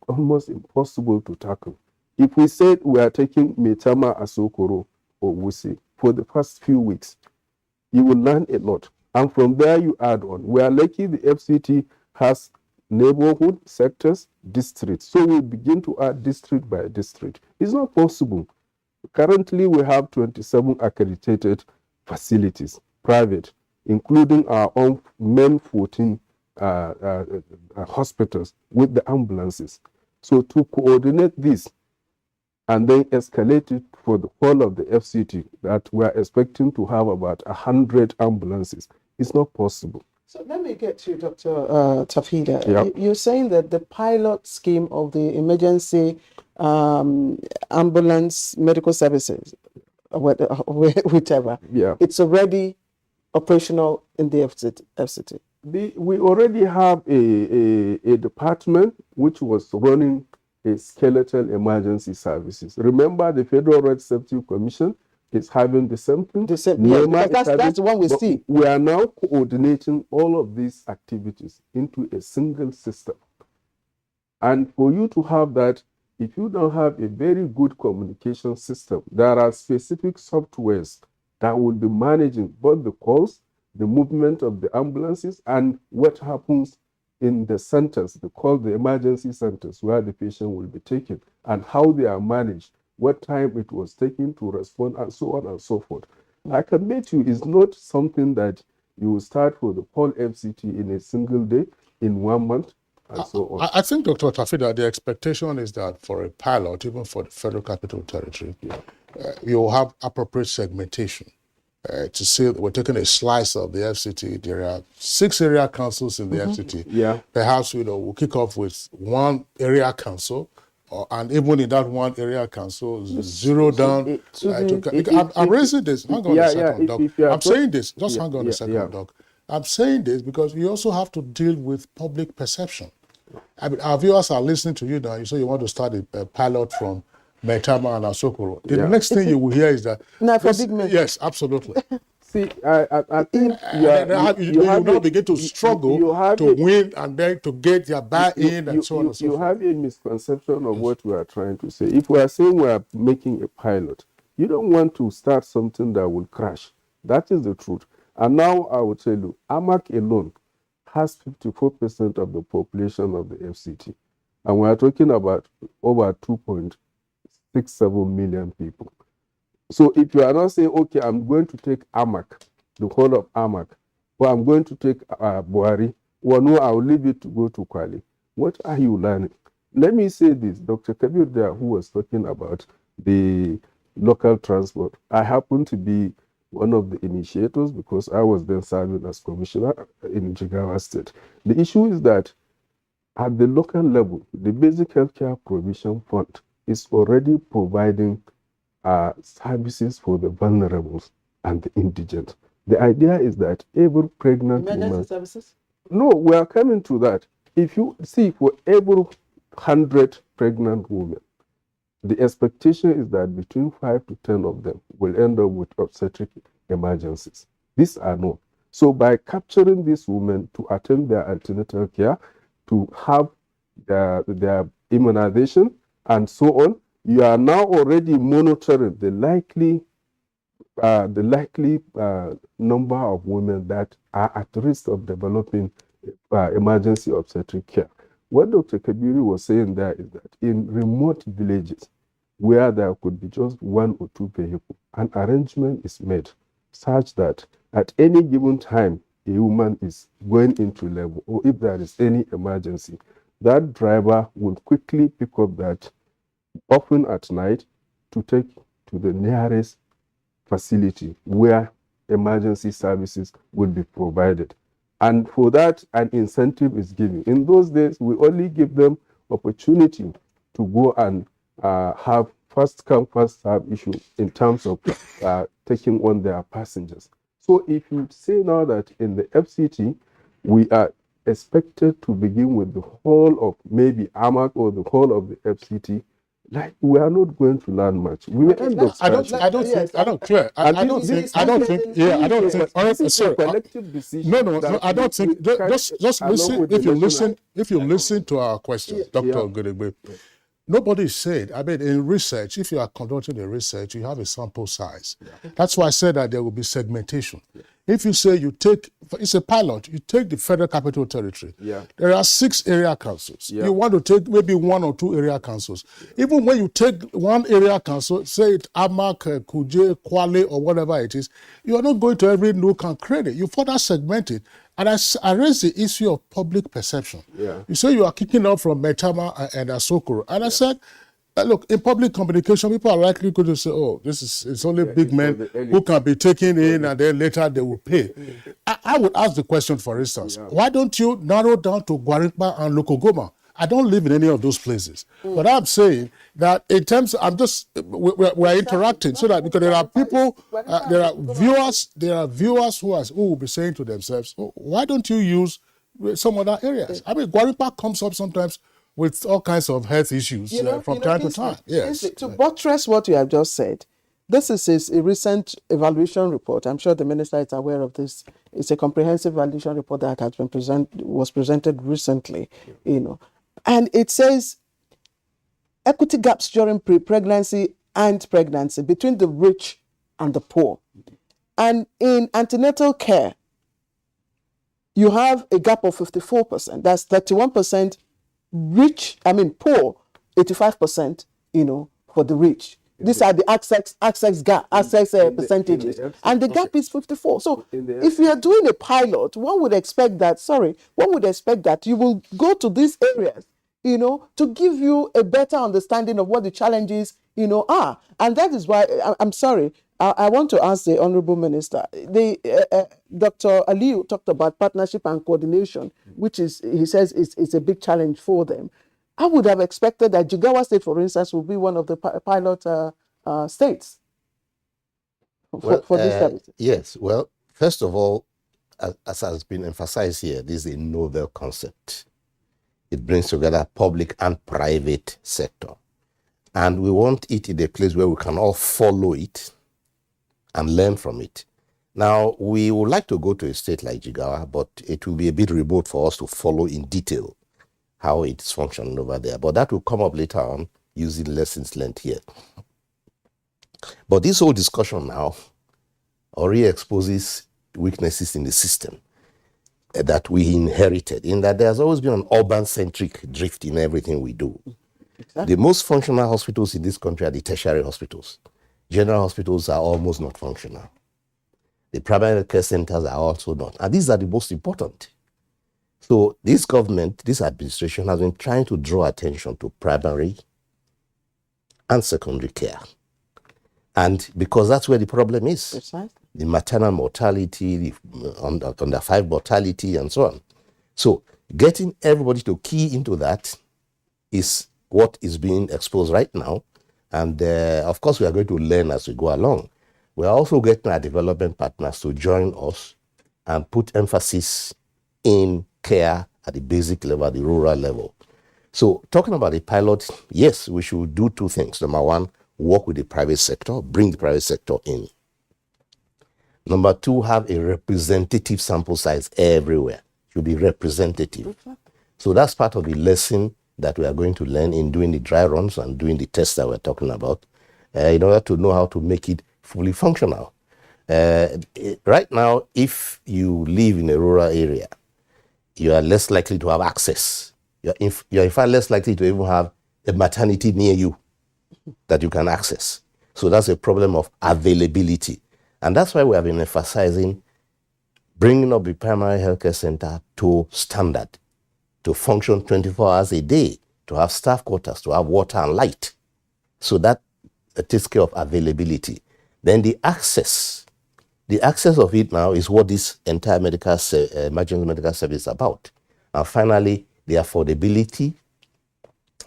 almost impossible to tackle. If we said we are taking Metama Asokoro or Wusi for the first few weeks, you will learn a lot. And from there you add on. We are lucky the FCT has neighborhood, sectors, districts. So we begin to add district by district. It's not possible. Currently we have 27 accredited facilities, private, including our own main 14 hospitals with the ambulances. So to coordinate this and then escalate it for the whole of the FCT, that we are expecting to have about 100 ambulances, it's not possible.
So let me get to Dr. Tafida.
Yep.
You're saying that the pilot scheme of the emergency ambulance medical services, whichever,
Yeah.
it's already operational in the FCT.
We already have a department which was running a skeletal emergency services. Remember, the Federal Road Safety Commission is having the same thing.
That's the one we see.
We are now coordinating all of these activities into a single system. And for you to have that, if you don't have a very good communication system, there are specific softwares that will be managing both the calls, the movement of the ambulances, and what happens in the centers, they call the emergency centers, where the patient will be taken, and how they are managed, what time it was taken to respond, and so on and so forth. I can bet you it's not something that you will start for the whole FCT in a single day, in 1 month, and so on.
I think, Dr. Tafida, the expectation is that for a pilot, even for the Federal Capital Territory, you'll have appropriate segmentation. To say that we're taking a slice of the FCT. There are 6 area councils in the FCT.
Yeah.
Perhaps we'll kick off with one area council, and even in that one area council, zero down. I'm raising this. Hang on a second, Doc. I'm saying this. Just hang on a second, Doc. I'm saying this because you also have to deal with public perception. I mean, our viewers are listening to you now. You say you want to start a pilot from Metama and Asokoro. The next thing you will hear is that... Yes, absolutely.
See, I think
you now begin to struggle to win and then to get your buy-in and so on and so forth.
You have a misconception of what we are trying to say. If we are saying we are making a pilot, you don't want to start something that will crash. That is the truth. And now I will tell you, AMAC alone has 54% of the population of the FCT. And we are talking about over 2.67 million people. So if you are not saying, okay, I'm going to take AMAC, the whole of AMAC, or I'm going to take Buhari, well, no, I will leave it to go to Kwali. What are you learning? Let me say this, Dr. Kabir there, who was talking about the local transport. I happen to be one of the initiators because I was then serving as commissioner in Jigawa State. The issue is that at the local level, the Basic Healthcare Provision Fund is already providing services for the vulnerables and the indigent. The idea is that every pregnant woman...
services?
No, we are coming to that. If you see, for every 100 pregnant women, the expectation is that between 5 to 10 of them will end up with obstetric emergencies. These are known. So by capturing these women to attend their antenatal care, to have their immunization, and so on, you are now already monitoring the likely number of women that are at risk of developing emergency obstetric care. What Dr. Kabiri was saying there is that in remote villages where there could be just 1 or 2 vehicles, an arrangement is made such that at any given time a woman is going into labor, or if there is any emergency, that driver will quickly pick up that, often at night, to take to the nearest facility where emergency services will be provided. And for that, an incentive is given. In those days, we only give them opportunity to go and have first come, first serve issue in terms of taking on their passengers. So if you say now that in the FCT, we are expected to begin with the whole of maybe AMAC or the whole of the FCT, Like, we are not going to learn much. We will end up fighting.
I don't think, sorry,
collective decision.
no, I don't think, just listen, if you listen to our questions, Dr. Ogedegbe, nobody said, I mean, in research, if you are conducting a research, you have a sample size. That's why I said that there will be segmentation. If you say you take, it's a pilot, you take the Federal Capital Territory. There are 6 area councils. You want to take maybe 1 or 2 area councils. Even when you take one area council, say it Amak, Kuje, Kwale, or whatever it is, you are not going to every nook and cranny. You further segment it. And I raised the issue of public perception. You say you are kicking off from Metama and Asokoro. And I said, look, in public communication, people are likely going to say, oh, it's only big men who can be taken in and then later they will pay. I would ask the question, for instance, why don't you narrow down to Gwarinpa and Lokogoma? I don't live in any of those places. But I'm saying that in terms of, we're interacting so that, because there are people, there are viewers who will be saying to themselves, oh, why don't you use some other areas? I mean, Gwarinpa comes up sometimes with all kinds of health issues from time to time. Yes.
To buttress what you have just said, this is a recent evaluation report. I'm sure the minister is aware of this. It's a comprehensive evaluation report that was presented recently, and it says equity gaps during pre-pregnancy and pregnancy between the rich and the poor. And in antenatal care, you have a gap of 54%. That's 31% poor, 85%, for the rich. These are the access percentages. And the gap is 54. So if you are doing a pilot, one would expect that you will go to these areas, to give you a better understanding of what the challenges, are. And that is why, I'm sorry, I want to ask the Honorable Minister. Dr. Aliyu talked about partnership and coordination, which he says is a big challenge for them. I would have expected that Jigawa State, for instance, would be one of the pilot states for this service.
Yes. Well, first of all, as has been emphasized here, this is a novel concept. It brings together public and private sector. And we want it in a place where we can all follow it and learn from it. Now, we would like to go to a state like Jigawa, but it will be a bit remote for us to follow in detail how it's functioning over there. But that will come up later on using lessons learned here. But this whole discussion now already exposes weaknesses in the system that we inherited, in that there's always been an urban-centric drift in everything we do. Exactly. The most functional hospitals in this country are the tertiary hospitals. General hospitals are almost not functional. The primary care centers are also not. And these are the most important. So this government, this administration has been trying to draw attention to primary and secondary care. And because that's where the problem is.
Precisely.
The maternal mortality, the under 5 mortality, and so on. So getting everybody to key into that is what is being exposed right now. And of course, we are going to learn as we go along. We are also getting our development partners to join us and put emphasis in care at the basic level, at the rural level. So talking about the pilot, yes, we should do 2 things. Number 1, work with the private sector, bring the private sector in. Number 2, have a representative sample size everywhere. Should be representative. So that's part of the lesson that we are going to learn in doing the dry runs and doing the tests that we're talking about, in order to know how to make it fully functional. Right now, if you live in a rural area, you are less likely to have access. You're in fact less likely to even have a maternity near you that you can access. So that's a problem of availability. And that's why we have been emphasizing bringing up the primary healthcare center to standard, to function 24 hours a day, to have staff quarters, to have water and light. So that takes care of availability. Then the access of it now is what this entire emergency medical service is about. And finally, the affordability.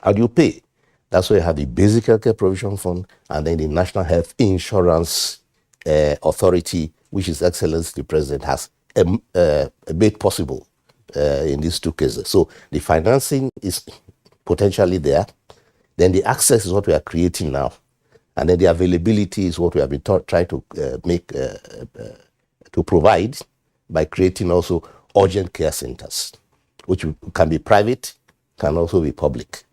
How do you pay? That's why you have the Basic Healthcare Provision Fund and then the National Health Insurance Authority, which His Excellency the President has made possible in these 2 cases. So the financing is potentially there. Then the access is what we are creating now. And then the availability is what we have been trying to to provide by creating also urgent care centers, which can be private, can also be public.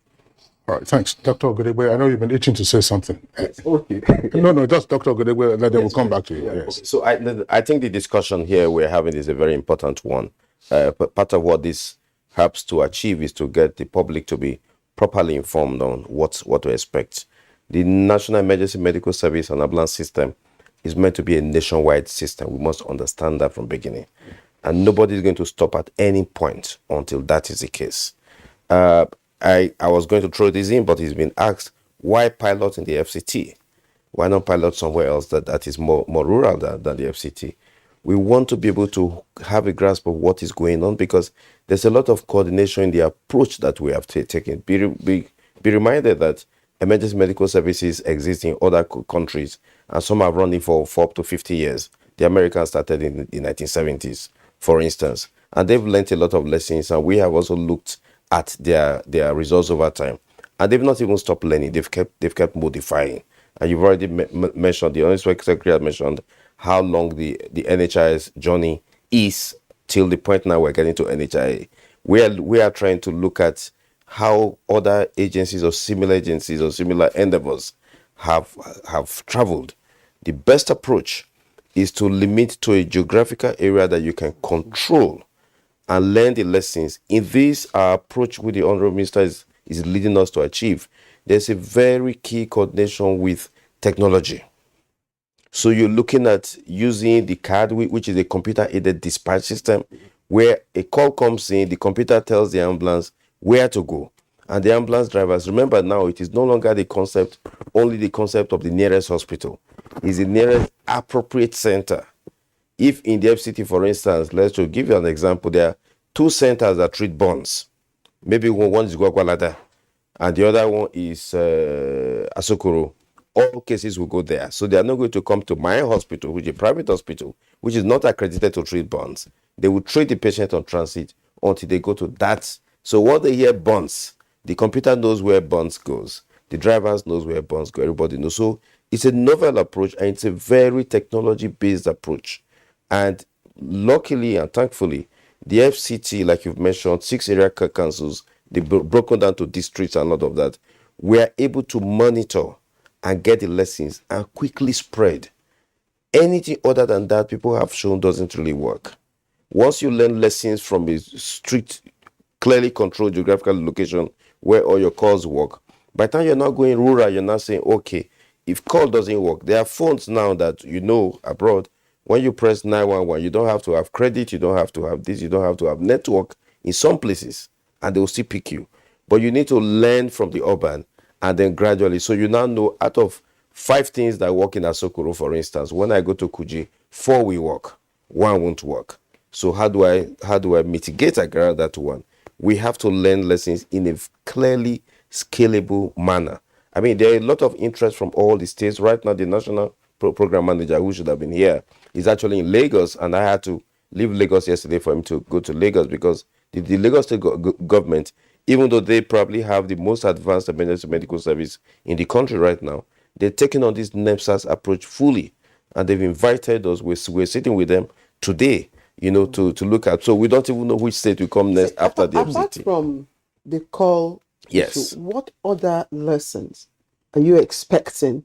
All right, thanks. Dr. Ogedegbe, I know you've been itching to say something.
Okay.
No, just Dr. Ogedegbe, and then we'll come back to you.
Yeah.
Yes.
Okay. So I think the discussion here we're having is a very important one. Part of what this helps to achieve is to get the public to be properly informed on what to expect. The National Emergency Medical Service and Ambulance System is meant to be a nationwide system. We must understand that from the beginning. And nobody is going to stop at any point until that is the case. I was going to throw this in, but it's been asked, why pilot in the FCT? Why not pilot somewhere else that is more rural than the FCT? We want to be able to have a grasp of what is going on, because there's a lot of coordination in the approach that we have taken. Be reminded that emergency medical services exist in other countries, and some have run it for up to 50 years. The Americans started in the 1970s, for instance, and they've learned a lot of lessons, and we have also looked at their results over time, and they've not even stopped learning. They've kept modifying. And you've already mentioned, the Honorable Secretary had mentioned how long the NHIS journey is till the point now we're getting to NHIA. We are trying to look at how other agencies or similar endeavors have traveled. The best approach is to limit to a geographical area that you can control and learn the lessons. In this, our approach with the Honorable Minister is leading us to achieve. There's a very key coordination with technology. So you're looking at using the CAD, which is a computer-aided dispatch system, where a call comes in, the computer tells the ambulance where to go. And the ambulance drivers, remember now, it is no longer only the concept of the nearest hospital. It's the nearest appropriate center. If in the FCT, for instance, let's just give you an example, there are 2 centers that treat burns. Maybe one is Gwagwalada, and the other one is Asokoro. All cases will go there. So they are not going to come to my hospital, which is a private hospital, which is not accredited to treat burns. They will treat the patient on transit until they go to that. So what they hear burns, the computer knows where burns goes. The drivers knows where burns go. Everybody knows. So it's a novel approach, and it's a very technology-based approach. And luckily and thankfully, the FCT, like you've mentioned, 6 area councils, they broken down to districts and a lot of that. We are able to monitor and get the lessons and quickly spread. Anything other than that, people have shown doesn't really work. Once you learn lessons from a strict, clearly controlled geographical location where all your calls work, by the time you're not going rural, you're not saying, okay, if call doesn't work, there are phones now that abroad, when you press 911, you don't have to have credit, you don't have to have this, you don't have to have network in some places, and they will still pick you. But you need to learn from the urban, and then gradually. So you now know out of 5 things that work in Asokoro, for instance, when I go to Kuji, 4 will work, 1 won't work. So how do I mitigate around that one? We have to learn lessons in a clearly scalable manner. I mean, there are a lot of interest from all the states. Right now, the national program manager, who should have been here, is actually in Lagos, and I had to leave Lagos yesterday for him to go to Lagos, because the Lagos state government, even though they probably have the most advanced emergency medical service in the country right now, they're taking on this NEPSAS approach fully, and they've invited us. We're sitting with them today, to look at. So we don't even know which state will come next after the FCT.
Apart from the call
yes
issue, what other lessons are you expecting,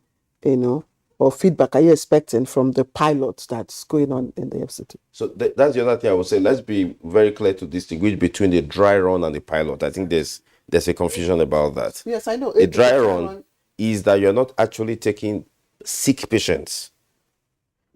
or feedback are you expecting from the pilots that's going on in the FCT?
So that's the other thing I would say. Let's be very clear to distinguish between the dry run and the pilot. I think there's a confusion about that.
Yes, I know.
A dry run is that you're not actually taking sick patients.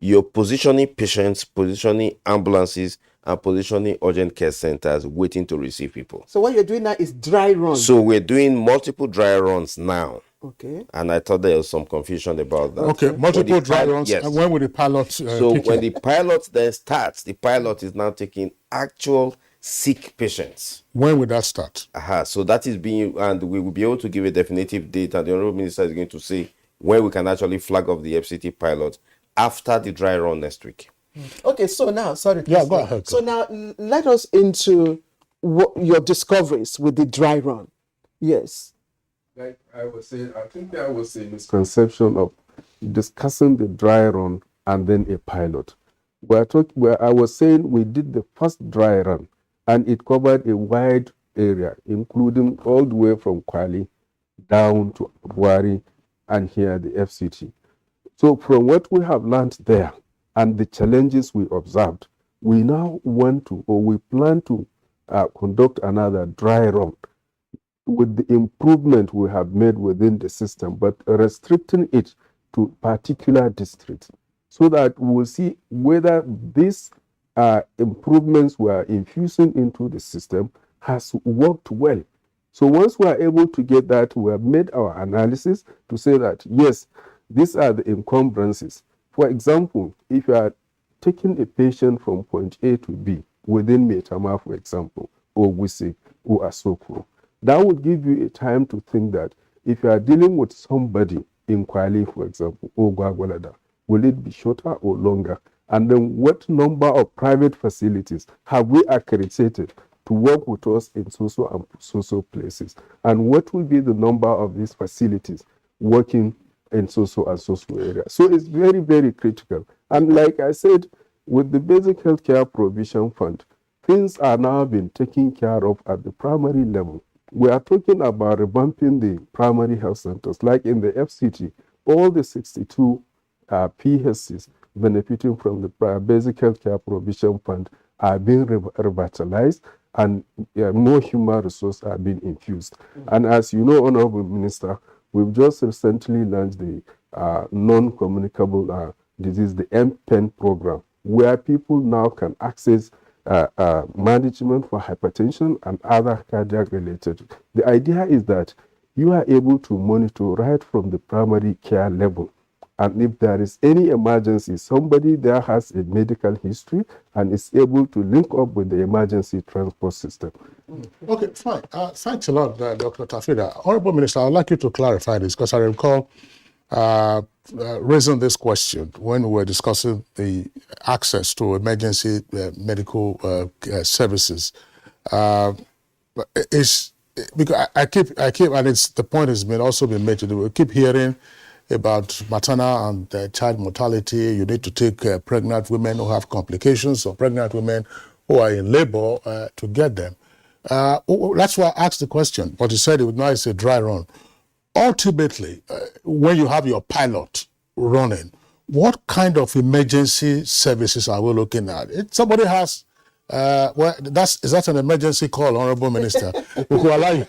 You're positioning patients, positioning ambulances, and positioning urgent care centers waiting to receive people.
So what you're doing now is dry run.
So we're doing multiple dry runs now.
Okay.
And I thought there was some confusion about that.
Okay, multiple dry runs.
Yes.
And when will the pilot
So when the pilot then starts, the pilot is now taking actual sick patients.
When will that start?
So that is and we will be able to give a definitive date, and the Honorable Minister is going to say when we can actually flag off the FCT pilot after the dry run next week.
Okay, so now, sorry.
Yeah, go ahead.
So now, let us into your discoveries with the dry run. Yes.
Like I was saying, I think there was a misconception of discussing the dry run and then a pilot. Where I was saying we did the first dry run and it covered a wide area, including all the way from Kwali down to Buari and here the FCT. So from what we have learned there and the challenges we observed, we now want to, or we plan to conduct another dry run with the improvement we have made within the system, but restricting it to particular districts so that we'll see whether these improvements we are infusing into the system has worked well. So once we are able to get that, we have made our analysis to say that, yes, these are the encumbrances. For example, if you are taking a patient from point A to B within Metama, for example, or Wisi, or Asoko, that would give you a time to think that if you are dealing with somebody in Kwali, for example, or Gwagwalada, will it be shorter or longer? And then what number of private facilities have we accredited to work with us in so-so and so-so places? And what will be the number of these facilities working in so-so and so-so areas? So it's very, very critical. And like I said, with the Basic Healthcare Provision Fund, things are now being taken care of at the primary level. We are talking about revamping the primary health centers, like in the FCT, all the 62 PHCs benefiting from the Basic Healthcare Provision Fund are being revitalized and more human resources are being infused. And as you know, Honorable Minister, we've just recently launched the non-communicable disease, the MPEN program, where people now can access management for hypertension and other cardiac related. The idea is that you are able to monitor right from the primary care level. And if there is any emergency, somebody there has a medical history and is able to link up with the emergency transport system.
Okay, fine. Thanks a lot, Dr. Tafida. Honorable Minister, I'd like you to clarify this because I recall raising this question when we were discussing the access to emergency medical services. Because I keep, and it's the point has been also been made today. We keep hearing about maternal and child mortality. You need to take pregnant women who have complications or pregnant women who are in labor to get them. That's why I asked the question, but you said it now it's a dry run. Ultimately, when you have your pilot running, what kind of emergency services are we looking at? If somebody has, is that an emergency call, Honorable Minister? we could allow you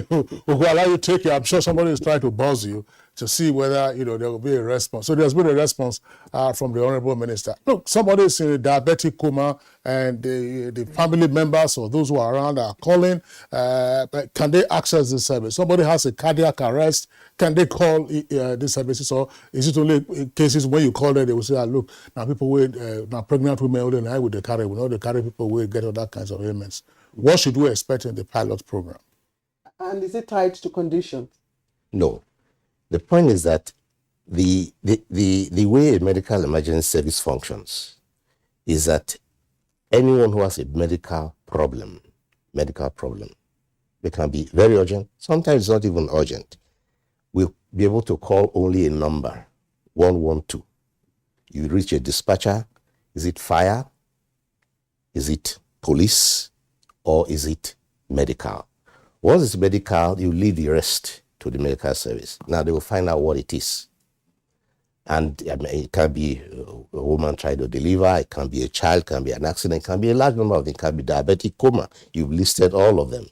to take it. I'm sure somebody is trying to buzz you to see whether there will be a response. So there's been a response from the Honorable Minister. Look, somebody is in a diabetic coma, and the family members or those who are around are calling. But can they access this service? Somebody has a cardiac arrest. Can they call these services, or is it only cases when you call them, they will say, look, now people with now pregnant women only now with the carry, we know the carry people will get other kinds of ailments. What should we expect in the pilot program?
And is it tied to conditions?
No. The point is that the way a medical emergency service functions is that anyone who has a medical problem, they can be very urgent, sometimes it's not even urgent, will be able to call only a number, 112. You reach a dispatcher. Is it fire? Is it police? Or is it medical? Once it's medical, you leave the rest to the medical service. Now they will find out what it is. And it can be a woman trying to deliver, it can be a child, it can be an accident, it can be a large number of them, it can be diabetic coma. You've listed all of them.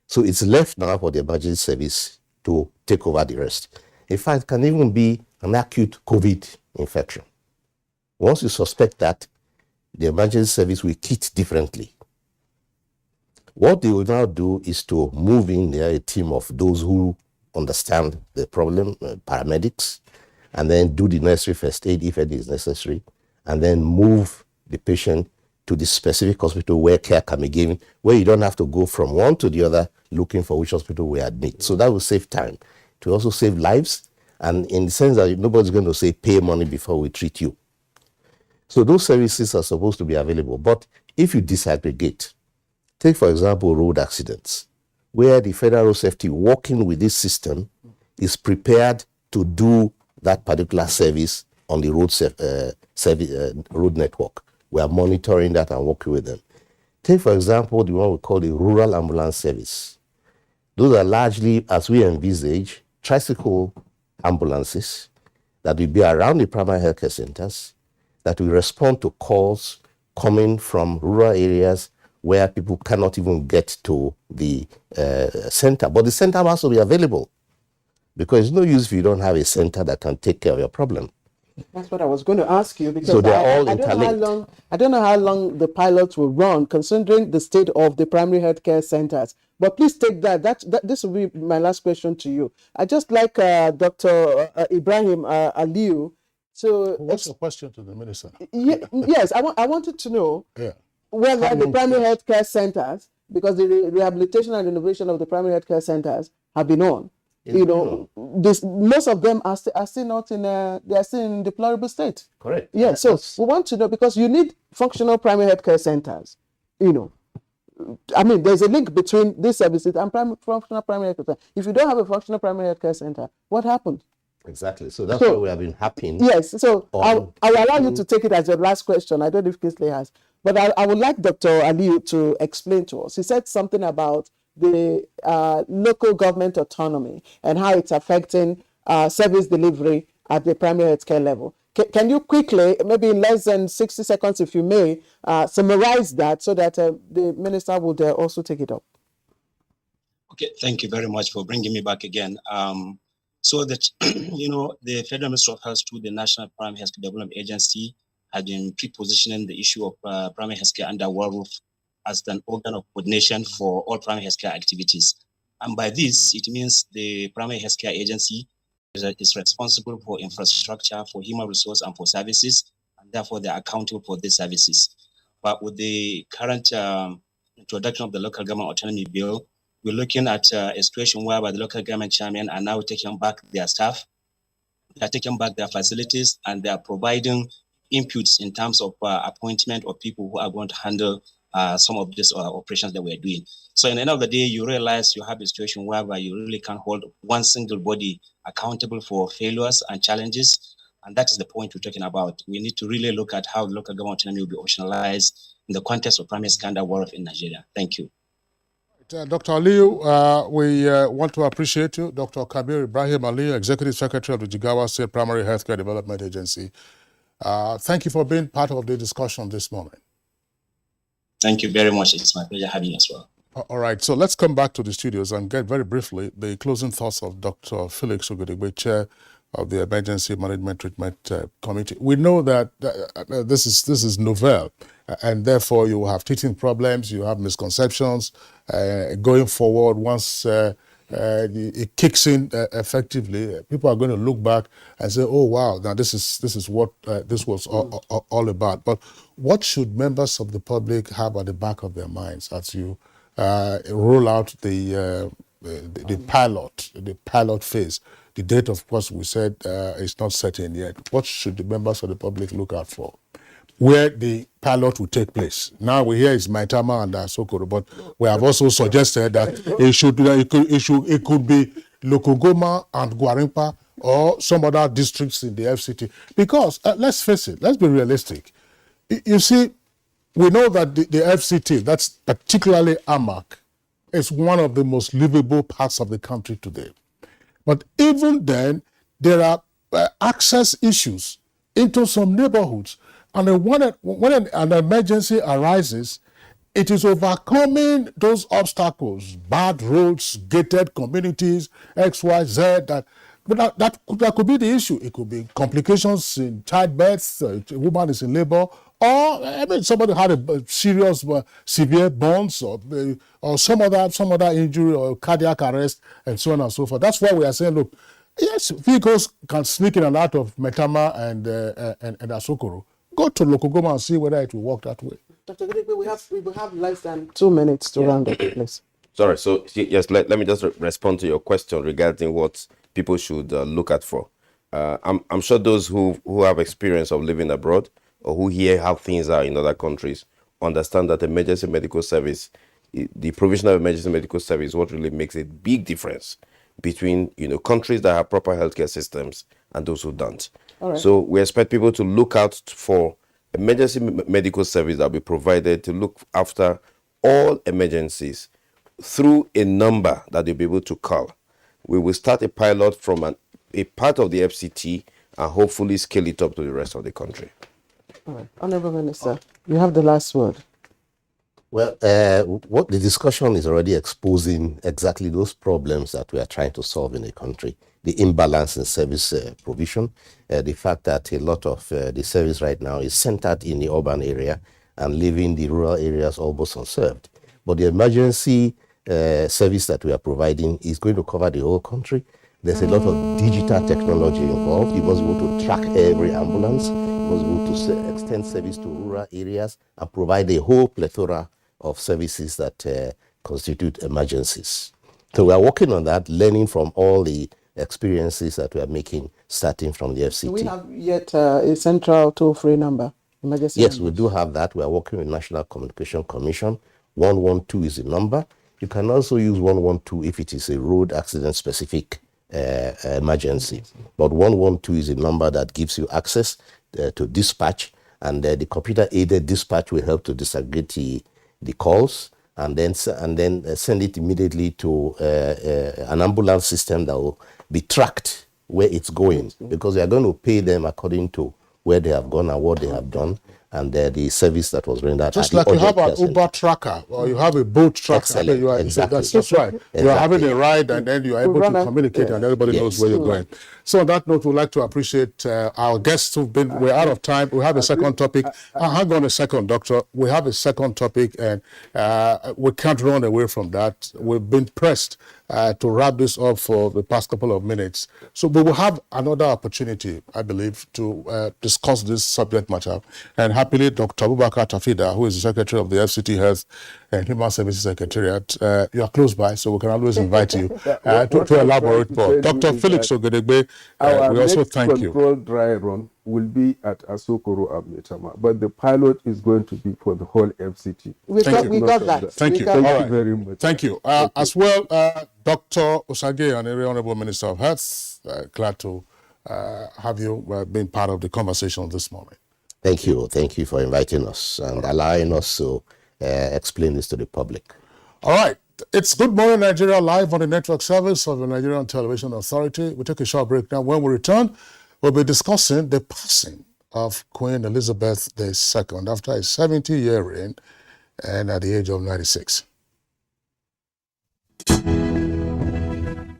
So it's left now for the emergency service to take over the rest. In fact, it can even be an acute COVID infection. Once you suspect that, the emergency service will kit differently. What they will now do is to move in there a team of those who understand the problem, paramedics, and then do the necessary first aid if it is necessary, and then move the patient to the specific hospital where care can be given, where you don't have to go from one to the other looking for which hospital we admit. So that will save time. It will also save lives, and in the sense that nobody's going to say pay money before we treat you. So those services are supposed to be available. But if you disaggregate, take for example road accidents. where the Federal Road Safety, working with this system, is prepared to do that particular service on the road network. We are monitoring that and working with them. Take, for example, the one we call the Rural Ambulance Service. Those are largely, as we envisage, tricycle ambulances that will be around the primary healthcare centers, that will respond to calls coming from rural areas where people cannot even get to the center. But the center must also be available, because it's no use if you don't have a center that can take care of your problem.
That's what I was going to ask you, because
So they're all interlinked.
I don't know how long the pilots will run, considering the state of the primary healthcare centers. But please take that. This will be my last question to you. I just like Dr. Ibrahim Aliu. So
what's your question to the minister?
Yes, I wanted to know whether the primary healthcare centers, because the rehabilitation and innovation of the primary healthcare centers have been on. Most of them are still not in they are still in deplorable state.
Correct.
Yeah. So we want to know, because you need functional primary healthcare centers. I mean, there's a link between these services and functional primary healthcare center. If you don't have a functional primary healthcare center, what happened?
Exactly. So that's why we have been happy.
Yes. So I'll allow you to take it as your last question. I don't know if Kingsley has, but I would like Dr. Aliu to explain to us. He said something about the local government autonomy and how it's affecting service delivery at the primary healthcare level. Can you quickly, maybe in less than 60 seconds, if you may, summarize that so that the minister would also take it up?
Okay, thank you very much for bringing me back again. So that, the Federal Ministry of Health through the National Primary Health Development Agency had been pre-positioning the issue of primary healthcare under one roof as an organ of coordination for all primary healthcare activities. And by this, it means the primary healthcare agency is responsible for infrastructure, for human resource, and for services, and therefore they're accountable for these services. But with the current introduction of the Local Government Autonomy Bill, we're looking at a situation whereby the local government chairmen are now taking back their staff, they're taking back their facilities, and they are providing inputs in terms of appointment of people who are going to handle some of these operations that we're doing. So in the end of the day, you realize you have a situation whereby you really can't hold one single body accountable for failures and challenges. And that is the point we're talking about. We need to really look at how local government autonomy will be operationalized in the context of primary scandal war in Nigeria. Thank you.
Dr. Aliu, we want to appreciate you. Dr. Kabir Ibrahim Aliu, Executive Secretary of the Jigawa State Primary Healthcare Development Agency. Thank you for being part of the discussion this morning.
Thank you very much. It's my pleasure having you as well.
All right, so let's come back to the studios and get very briefly the closing thoughts of Dr. Felix Ogodigbe, Chair of the Emergency Management Treatment Committee. We know that this is novel, and therefore you will have teething problems, you have misconceptions going forward. Once it kicks in effectively, people are going to look back and say, "Oh wow, now this is what this was all about." But what should members of the public have at the back of their minds as you roll out the pilot phase? The date, of course, we said is not certain yet. What should the members of the public look out for? Where the pilot will take place. Now we hear it's Maitama and Sokoro, but we have also suggested that it could be Lokogoma and Gwarimpa or some other districts in the FCT. Because let's face it, let's be realistic. You see, we know that the FCT, that's particularly Amak, is one of the most livable parts of the country today. But even then, there are access issues into some neighborhoods. And when an emergency arises, it is overcoming those obstacles, bad roads, gated communities, X, Y, Z, that could be the issue. It could be complications in childbirth, a woman is in labor, or somebody had a serious, severe burns, or some other injury or cardiac arrest, and so on and so forth. That's why we are saying, look, yes, vehicles can sneak in and out of Metama and Asokoro. Go to Lokogoma and see whether it will work that way.
Dr. Gidegbe, we will have less than 2 minutes to round up, please.
Sorry, so yes, let me just respond to your question regarding what people should look out for. I'm sure those who have experience of living abroad or who hear how things are in other countries understand that emergency medical service the provision of emergency medical service is what really makes a big difference between countries that have proper healthcare systems and those who don't.
All right.
So we expect people to look out for emergency medical service that will be provided to look after all emergencies through a number that they'll be able to call. We will start a pilot from a part of the FCT and hopefully scale it up to the rest of the country.
All right. Honorable Minister, you have the last word.
Well, what the discussion is already exposing exactly those problems that we are trying to solve in the country. The imbalance in service provision, the fact that a lot of the service right now is centered in the urban area and leaving the rural areas almost unserved. But the emergency service that we are providing is going to cover the whole country. There's a lot of digital technology involved. You must be able to track every ambulance. You must be able to extend service to rural areas and provide a whole plethora of services that constitute emergencies. So we are working on that, learning from all the experiences that we are making, starting from the FCT.
Do we have yet a central toll-free number? Emergency
Yes,
numbers?
we do have that. We are working with National Communication Commission. 112 is the number. You can also use 112 if it is a road accident specific emergency. But 112 is a number that gives you access to dispatch, and the computer aided dispatch will help to disaggregate the calls and then send it immediately to an ambulance system that will be tracked where it's going, because we are going to pay them according to where they have gone and what they have done, and the service that was rendered.
Just like you have an Uber tracker or you have a boat tracker.
Excellent.
You are,
Exactly.
That's right.
Exactly.
You are having a ride and then you are able to communicate and everybody knows where you're going. So on that note, we'd like to appreciate our guests who've been, we're out of time. We have a second topic. Hang on a second, Doctor. We have a second topic and we can't run away from that. We've been pressed to wrap this up for the past couple of minutes. So we will have another opportunity, I believe, to discuss this subject matter. And happily, Dr. Abubakar Tafida, who is the Secretary of the FCT Health and Human Services Secretariat, you are close by, so we can always invite you to elaborate more. Dr. Felix Ogedegbe, we also thank you.
Our control dry run will be at Asokoro Abmetama, but the pilot is going to be for the whole FCT.
We got that.
Thank you.
Thank you very much.
Thank you. As well, Dr. Osage, and the Honorable Minister of Health, glad to have you being part of the conversation this morning.
Thank you. Thank you for inviting us and allowing us to explain this to the public.
All right. It's Good Morning Nigeria live on the network service of the Nigerian Television Authority. We'll take a short break now. When we return, we'll be discussing the passing of Queen Elizabeth II after a 70-year reign and at the age of 96.
The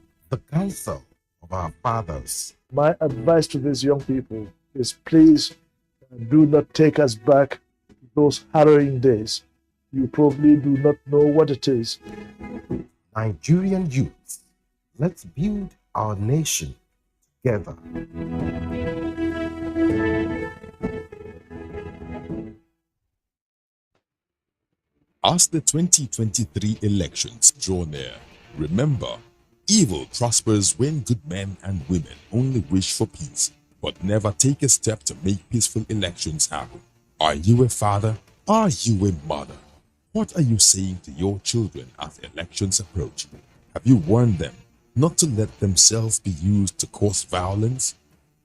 counsel of our fathers.
My advice to these young people is please do not take us back to those harrowing days. You probably do not know what it is.
Nigerian youths, let's build our nation together.
As the 2023 elections draw near, remember, evil prospers when good men and women only wish for peace, but never take a step to make peaceful elections happen. Are you a father? Are you a mother? What are you saying to your children as elections approach? Have you warned them not to let themselves be used to cause violence?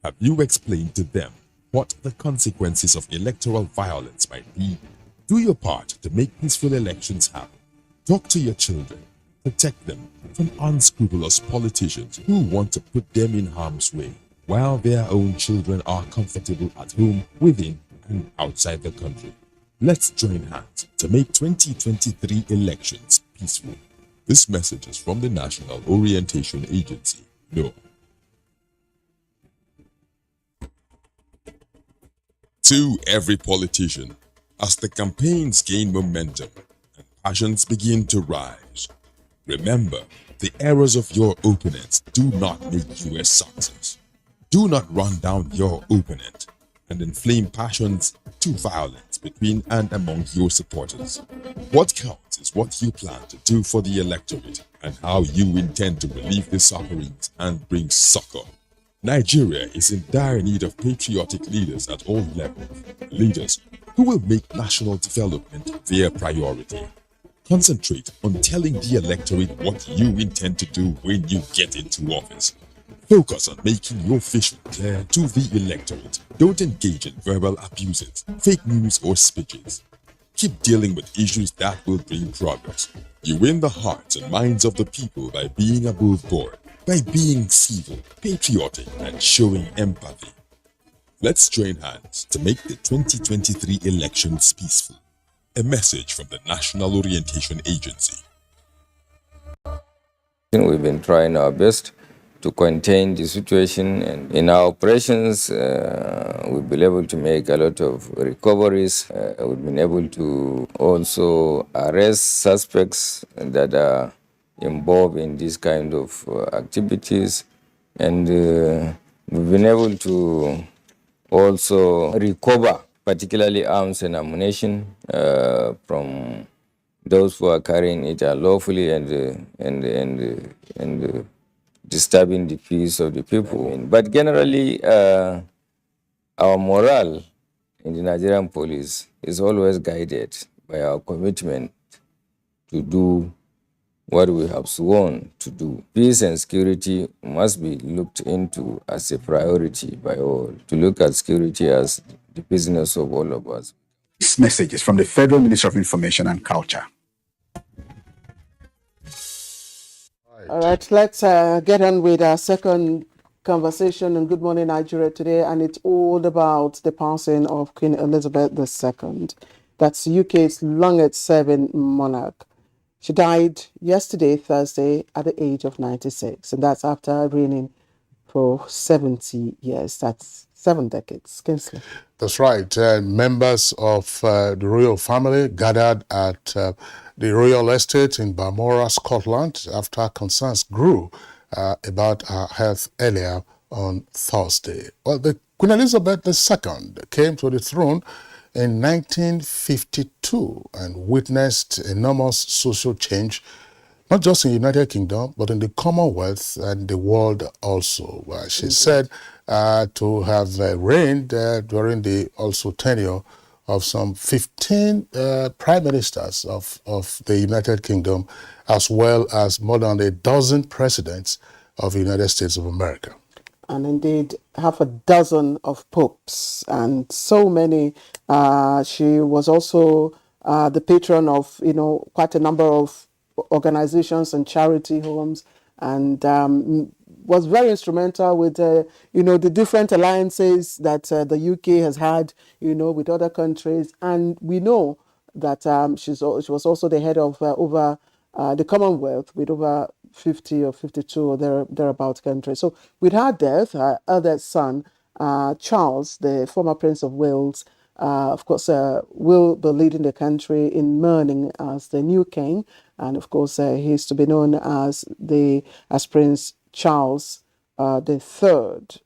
Have you explained to them what the consequences of electoral violence might be? Do your part to make peaceful elections happen. Talk to your children. Protect them from unscrupulous politicians who want to put them in harm's way, while their own children are comfortable at home, within and outside the country. Let's join hands to make 2023 elections peaceful. This message is from the National Orientation Agency, NOAA. To every politician, as the campaigns gain momentum and passions begin to rise, remember, the errors of your opponents do not make you a success. Do not run down your opponent and inflame passions to violence between and among your supporters. What counts is what you plan to do for the electorate and how you intend to relieve the sufferings and bring succor. Nigeria is in dire need of patriotic leaders at all levels, leaders who will make national development their priority. Concentrate on telling the electorate what you intend to do when you get into office. Focus on making your vision clear to the electorate. Don't engage in verbal abuses, fake news, or speeches. Keep dealing with issues that will bring progress. You win the hearts and minds of the people by being above board, by being civil, patriotic, and showing empathy. Let's join hands to make the 2023 elections peaceful. A message from the National Orientation Agency.
We've been trying our best to contain the situation, and in our operations, we've been able to make a lot of recoveries. We've been able to also arrest suspects that are involved in this kind of activities, and we've been able to also recover particularly arms and ammunition from those who are carrying it unlawfully and disturbing the peace of the people. But generally, our morale in the Nigerian police is always guided by our commitment to do what we have sworn to do. Peace and security must be looked into as a priority by all, to look at security as the business of all of us.
This message is from the Federal Ministry of Information and Culture.
All right, let's get on with our second conversation on Good Morning Nigeria today, and it's all about the passing of Queen Elizabeth II. That's UK's longest-serving monarch. She died yesterday, Thursday, at the age of 96, and that's after reigning for 70 years. That's 7 decades. Kingsley.
That's right. Members of the royal family gathered at the royal estate in Balmoral, Scotland, after concerns grew about her health earlier on Thursday. Well, the Queen Elizabeth II came to the throne in 1952 and witnessed enormous social change, not just in the United Kingdom, but in the Commonwealth and the world also. She said to have reigned during the also tenure of some 15 prime ministers of the United Kingdom, as well as more than a dozen presidents of the United States of America.
And indeed, half a dozen of popes and so many. She was also the patron of, quite a number of organizations and charity homes, and was very instrumental with, the different alliances that the UK has had, with other countries. And we know that she was also the head of over the Commonwealth with over 50 or 52 or thereabout countries. So with her death, her eldest son, Charles, the former Prince of Wales, of course, will be leading the country in mourning as the new king. And of course, he's to be known as Prince Charles the Third.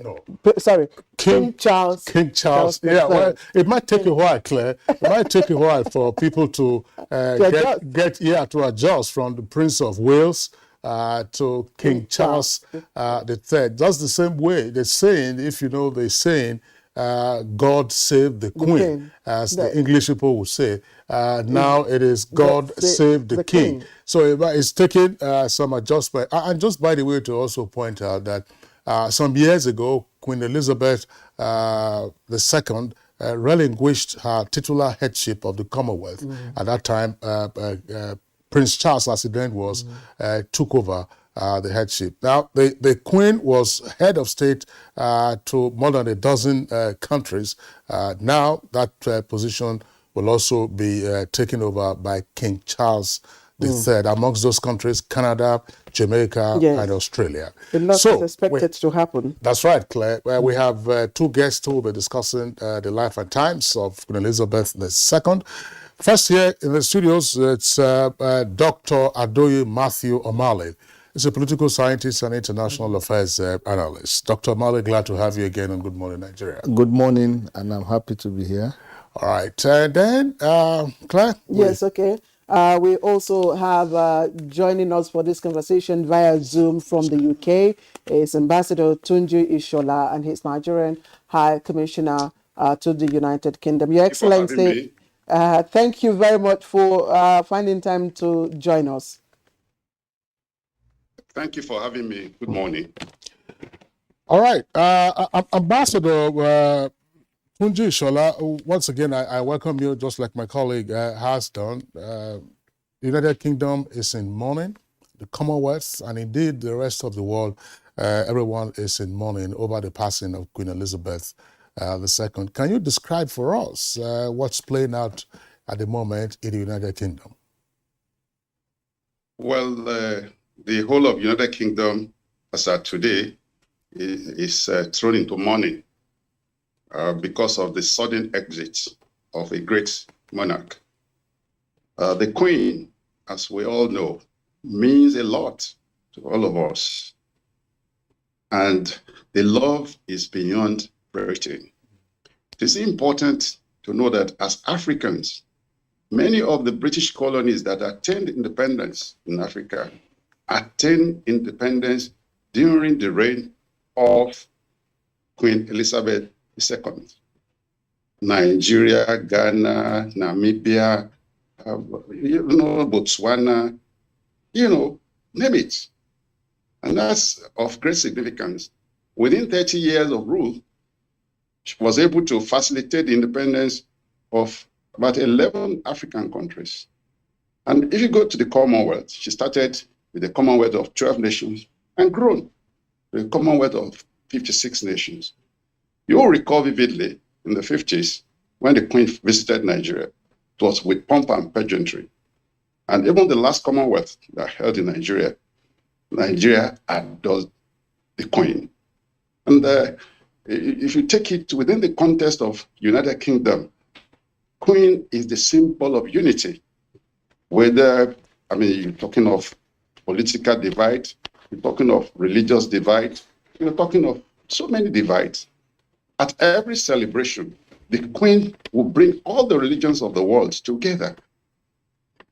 No.
Sorry, King Charles.
King Charles. Yeah, well, it might take a while, Claire. It might take a while for people to to adjust from the Prince of Wales to King Charles the Third. That's the same way the saying, if you know the saying, God save the Queen, as the English people will say. Now it is God save the King. So it's taking some adjustment. And just by the way, to also point out that some years ago, Queen Elizabeth II relinquished her titular headship of the Commonwealth. At that time, Prince Charles, as he then was, took over the headship. Now, the Queen was head of state to more than a dozen countries. Now, that position will also be taken over by King Charles III. Amongst those countries, Canada, Jamaica, and Australia.
A lot is expected to happen.
That's right, Claire. We have two guests who will be discussing the life and times of Queen Elizabeth II. First here in the studios, it's Dr. Adoye Matthew Omale. He's a political scientist and international affairs analyst. Dr. Omale, glad to have you again on Good Morning Nigeria.
Good morning, and I'm happy to be here.
All right. And then, Claire?
Yes, okay. We also have joining us for this conversation via Zoom from the UK is Ambassador Tunji Ishola, and he's Nigerian High Commissioner to the United Kingdom. Your Excellency, Thank you very much for finding time to join us.
Thank you for having me. Good morning.
All right. Ambassador Tunji Shola, once again, I welcome you just like my colleague has done. The United Kingdom is in mourning, the Commonwealth, and indeed the rest of the world, everyone is in mourning over the passing of Queen Elizabeth II. Can you describe for us what's playing out at the moment in the United Kingdom?
Well, the whole of United Kingdom, as at today, is thrown into mourning because of the sudden exit of a great monarch. The Queen, as we all know, means a lot to all of us. And the love is beyond Britain. It is important to know that as Africans, many of the British colonies that attained independence in Africa attained independence during the reign of Queen Elizabeth II. Nigeria, Ghana, Namibia, Botswana, name it. And that's of great significance. Within 30 years of rule, she was able to facilitate the independence of about 11 African countries. And if you go to the Commonwealth, she started with the Commonwealth of 12 nations and grown to a Commonwealth of 56 nations. You will recall vividly in the 50s when the Queen visited Nigeria. It was with pomp and pageantry. And even the last Commonwealth that held in Nigeria, Nigeria adored the Queen. And if you take it within the context of United Kingdom, Queen is the symbol of unity. Whether, you're talking of political divide, you're talking of religious divide, you're talking of so many divides. At every celebration, the Queen will bring all the religions of the world together.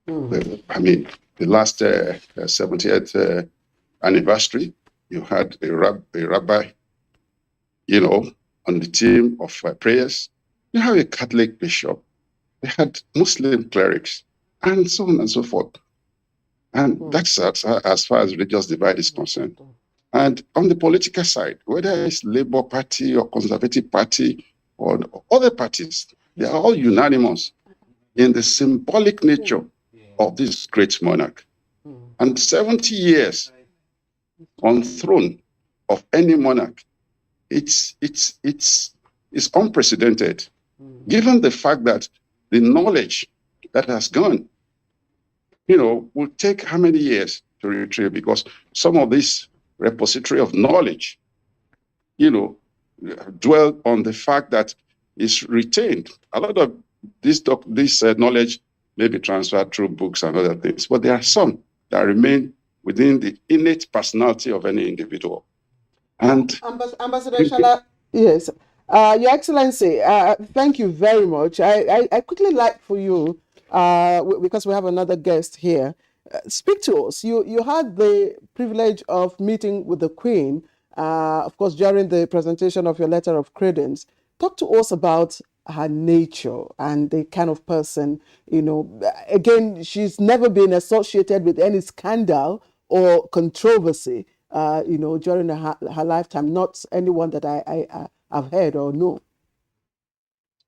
The last 70th anniversary, you had a rabbi, on the theme of prayers. You have a Catholic bishop. They had Muslim clerics, and so on and so forth. And that's as far as religious divide is concerned. And on the political side, whether it's Labour Party or Conservative Party or other parties, they are all unanimous in the symbolic nature of this great monarch. And 70 years on throne of any monarch, it's unprecedented, given the fact that the knowledge that has gone, will take how many years to retrieve? Because some of this repository of knowledge, dwell on the fact that it's retained. A lot of this knowledge may be transferred through books and other things, but there are some that remain within the innate personality of any individual. And
Ambassador Shola, yes, Your Excellency, thank you very much. I quickly like for you, because we have another guest here, speak to us. You had the privilege of meeting with the Queen, of course, during the presentation of your letter of credence. Talk to us about her nature and the kind of person, again, she's never been associated with any scandal or controversy, during her lifetime, not anyone that I've heard or know.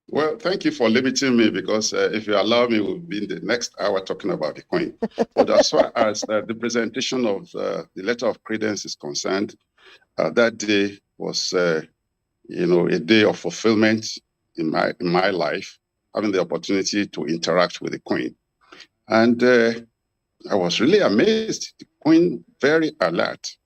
Well, thank you for limiting me, because if you allow me, we'll be in the next hour talking about the Queen. But as far as the presentation of the letter of credence is concerned, that day was, a day of fulfillment in my life, having the opportunity to interact with the Queen. And I was really amazed. The Queen, very alert,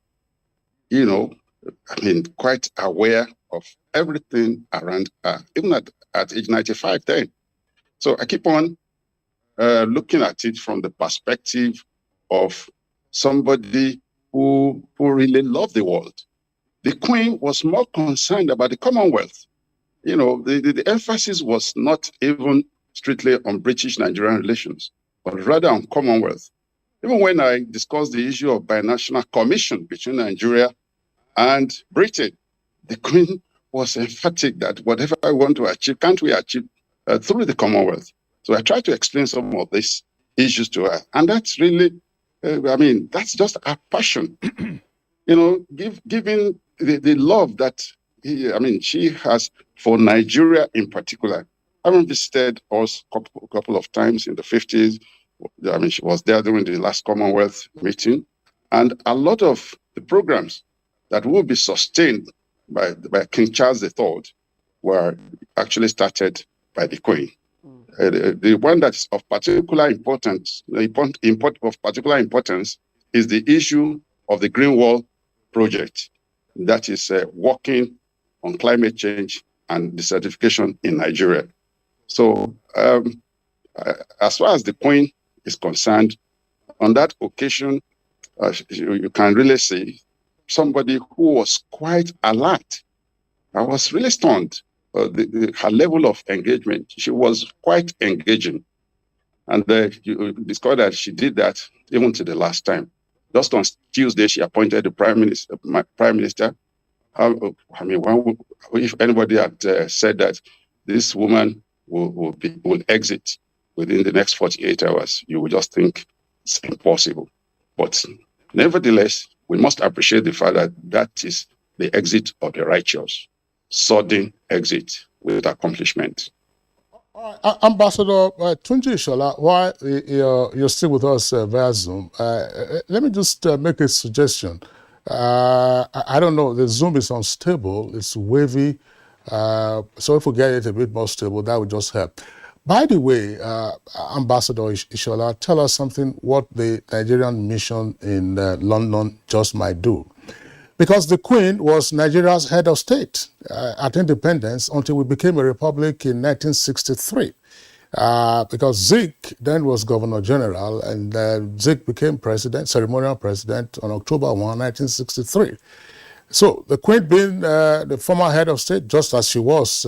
quite aware of everything around her, even at age 95 then. So I keep on looking at it from the perspective of somebody who really loved the world. The Queen was more concerned about the Commonwealth. The emphasis was not even strictly on British-Nigerian relations, but rather on Commonwealth. Even when I discussed the issue of binational commission between Nigeria and Britain, the Queen was emphatic that whatever I want to achieve, can't we achieve through the Commonwealth? So I tried to explain some of these issues to her. And that's really, that's just a passion. Given the love that she has for Nigeria in particular. Having visited us a couple of times in the 50s. She was there during the last Commonwealth meeting. And a lot of the programs that will be sustained by King Charles III were actually started by the Queen. The one that's of particular importance, of particular importance, is the issue of the Green Wall project, that is working on climate change and desertification in Nigeria. So, as far as the Queen is concerned, on that occasion, you can really see somebody who was quite alert. I was really stunned. Her level of engagement, she was quite engaging. And you discovered that she did that even to the last time. Just on Tuesday, she appointed the Prime Minister. If anybody had said that this woman will exit within the next 48 hours, you would just think it's impossible. But nevertheless, we must appreciate the fact that that is the exit of the righteous. Sudden exit with accomplishment.
Ambassador Tunji Ishola, while you're still with us via Zoom, let me just make a suggestion. I don't know, the Zoom is unstable, it's wavy, so if we get it a bit more stable, that would just help. By the way, Ambassador Ishola, tell us something what the Nigerian mission in London just might do. Because the Queen was Nigeria's head of state at independence until we became a republic in 1963. Because Zik then was Governor General, and Zik became president, ceremonial president, on October 1, 1963. So the Queen being the former head of state, just as she was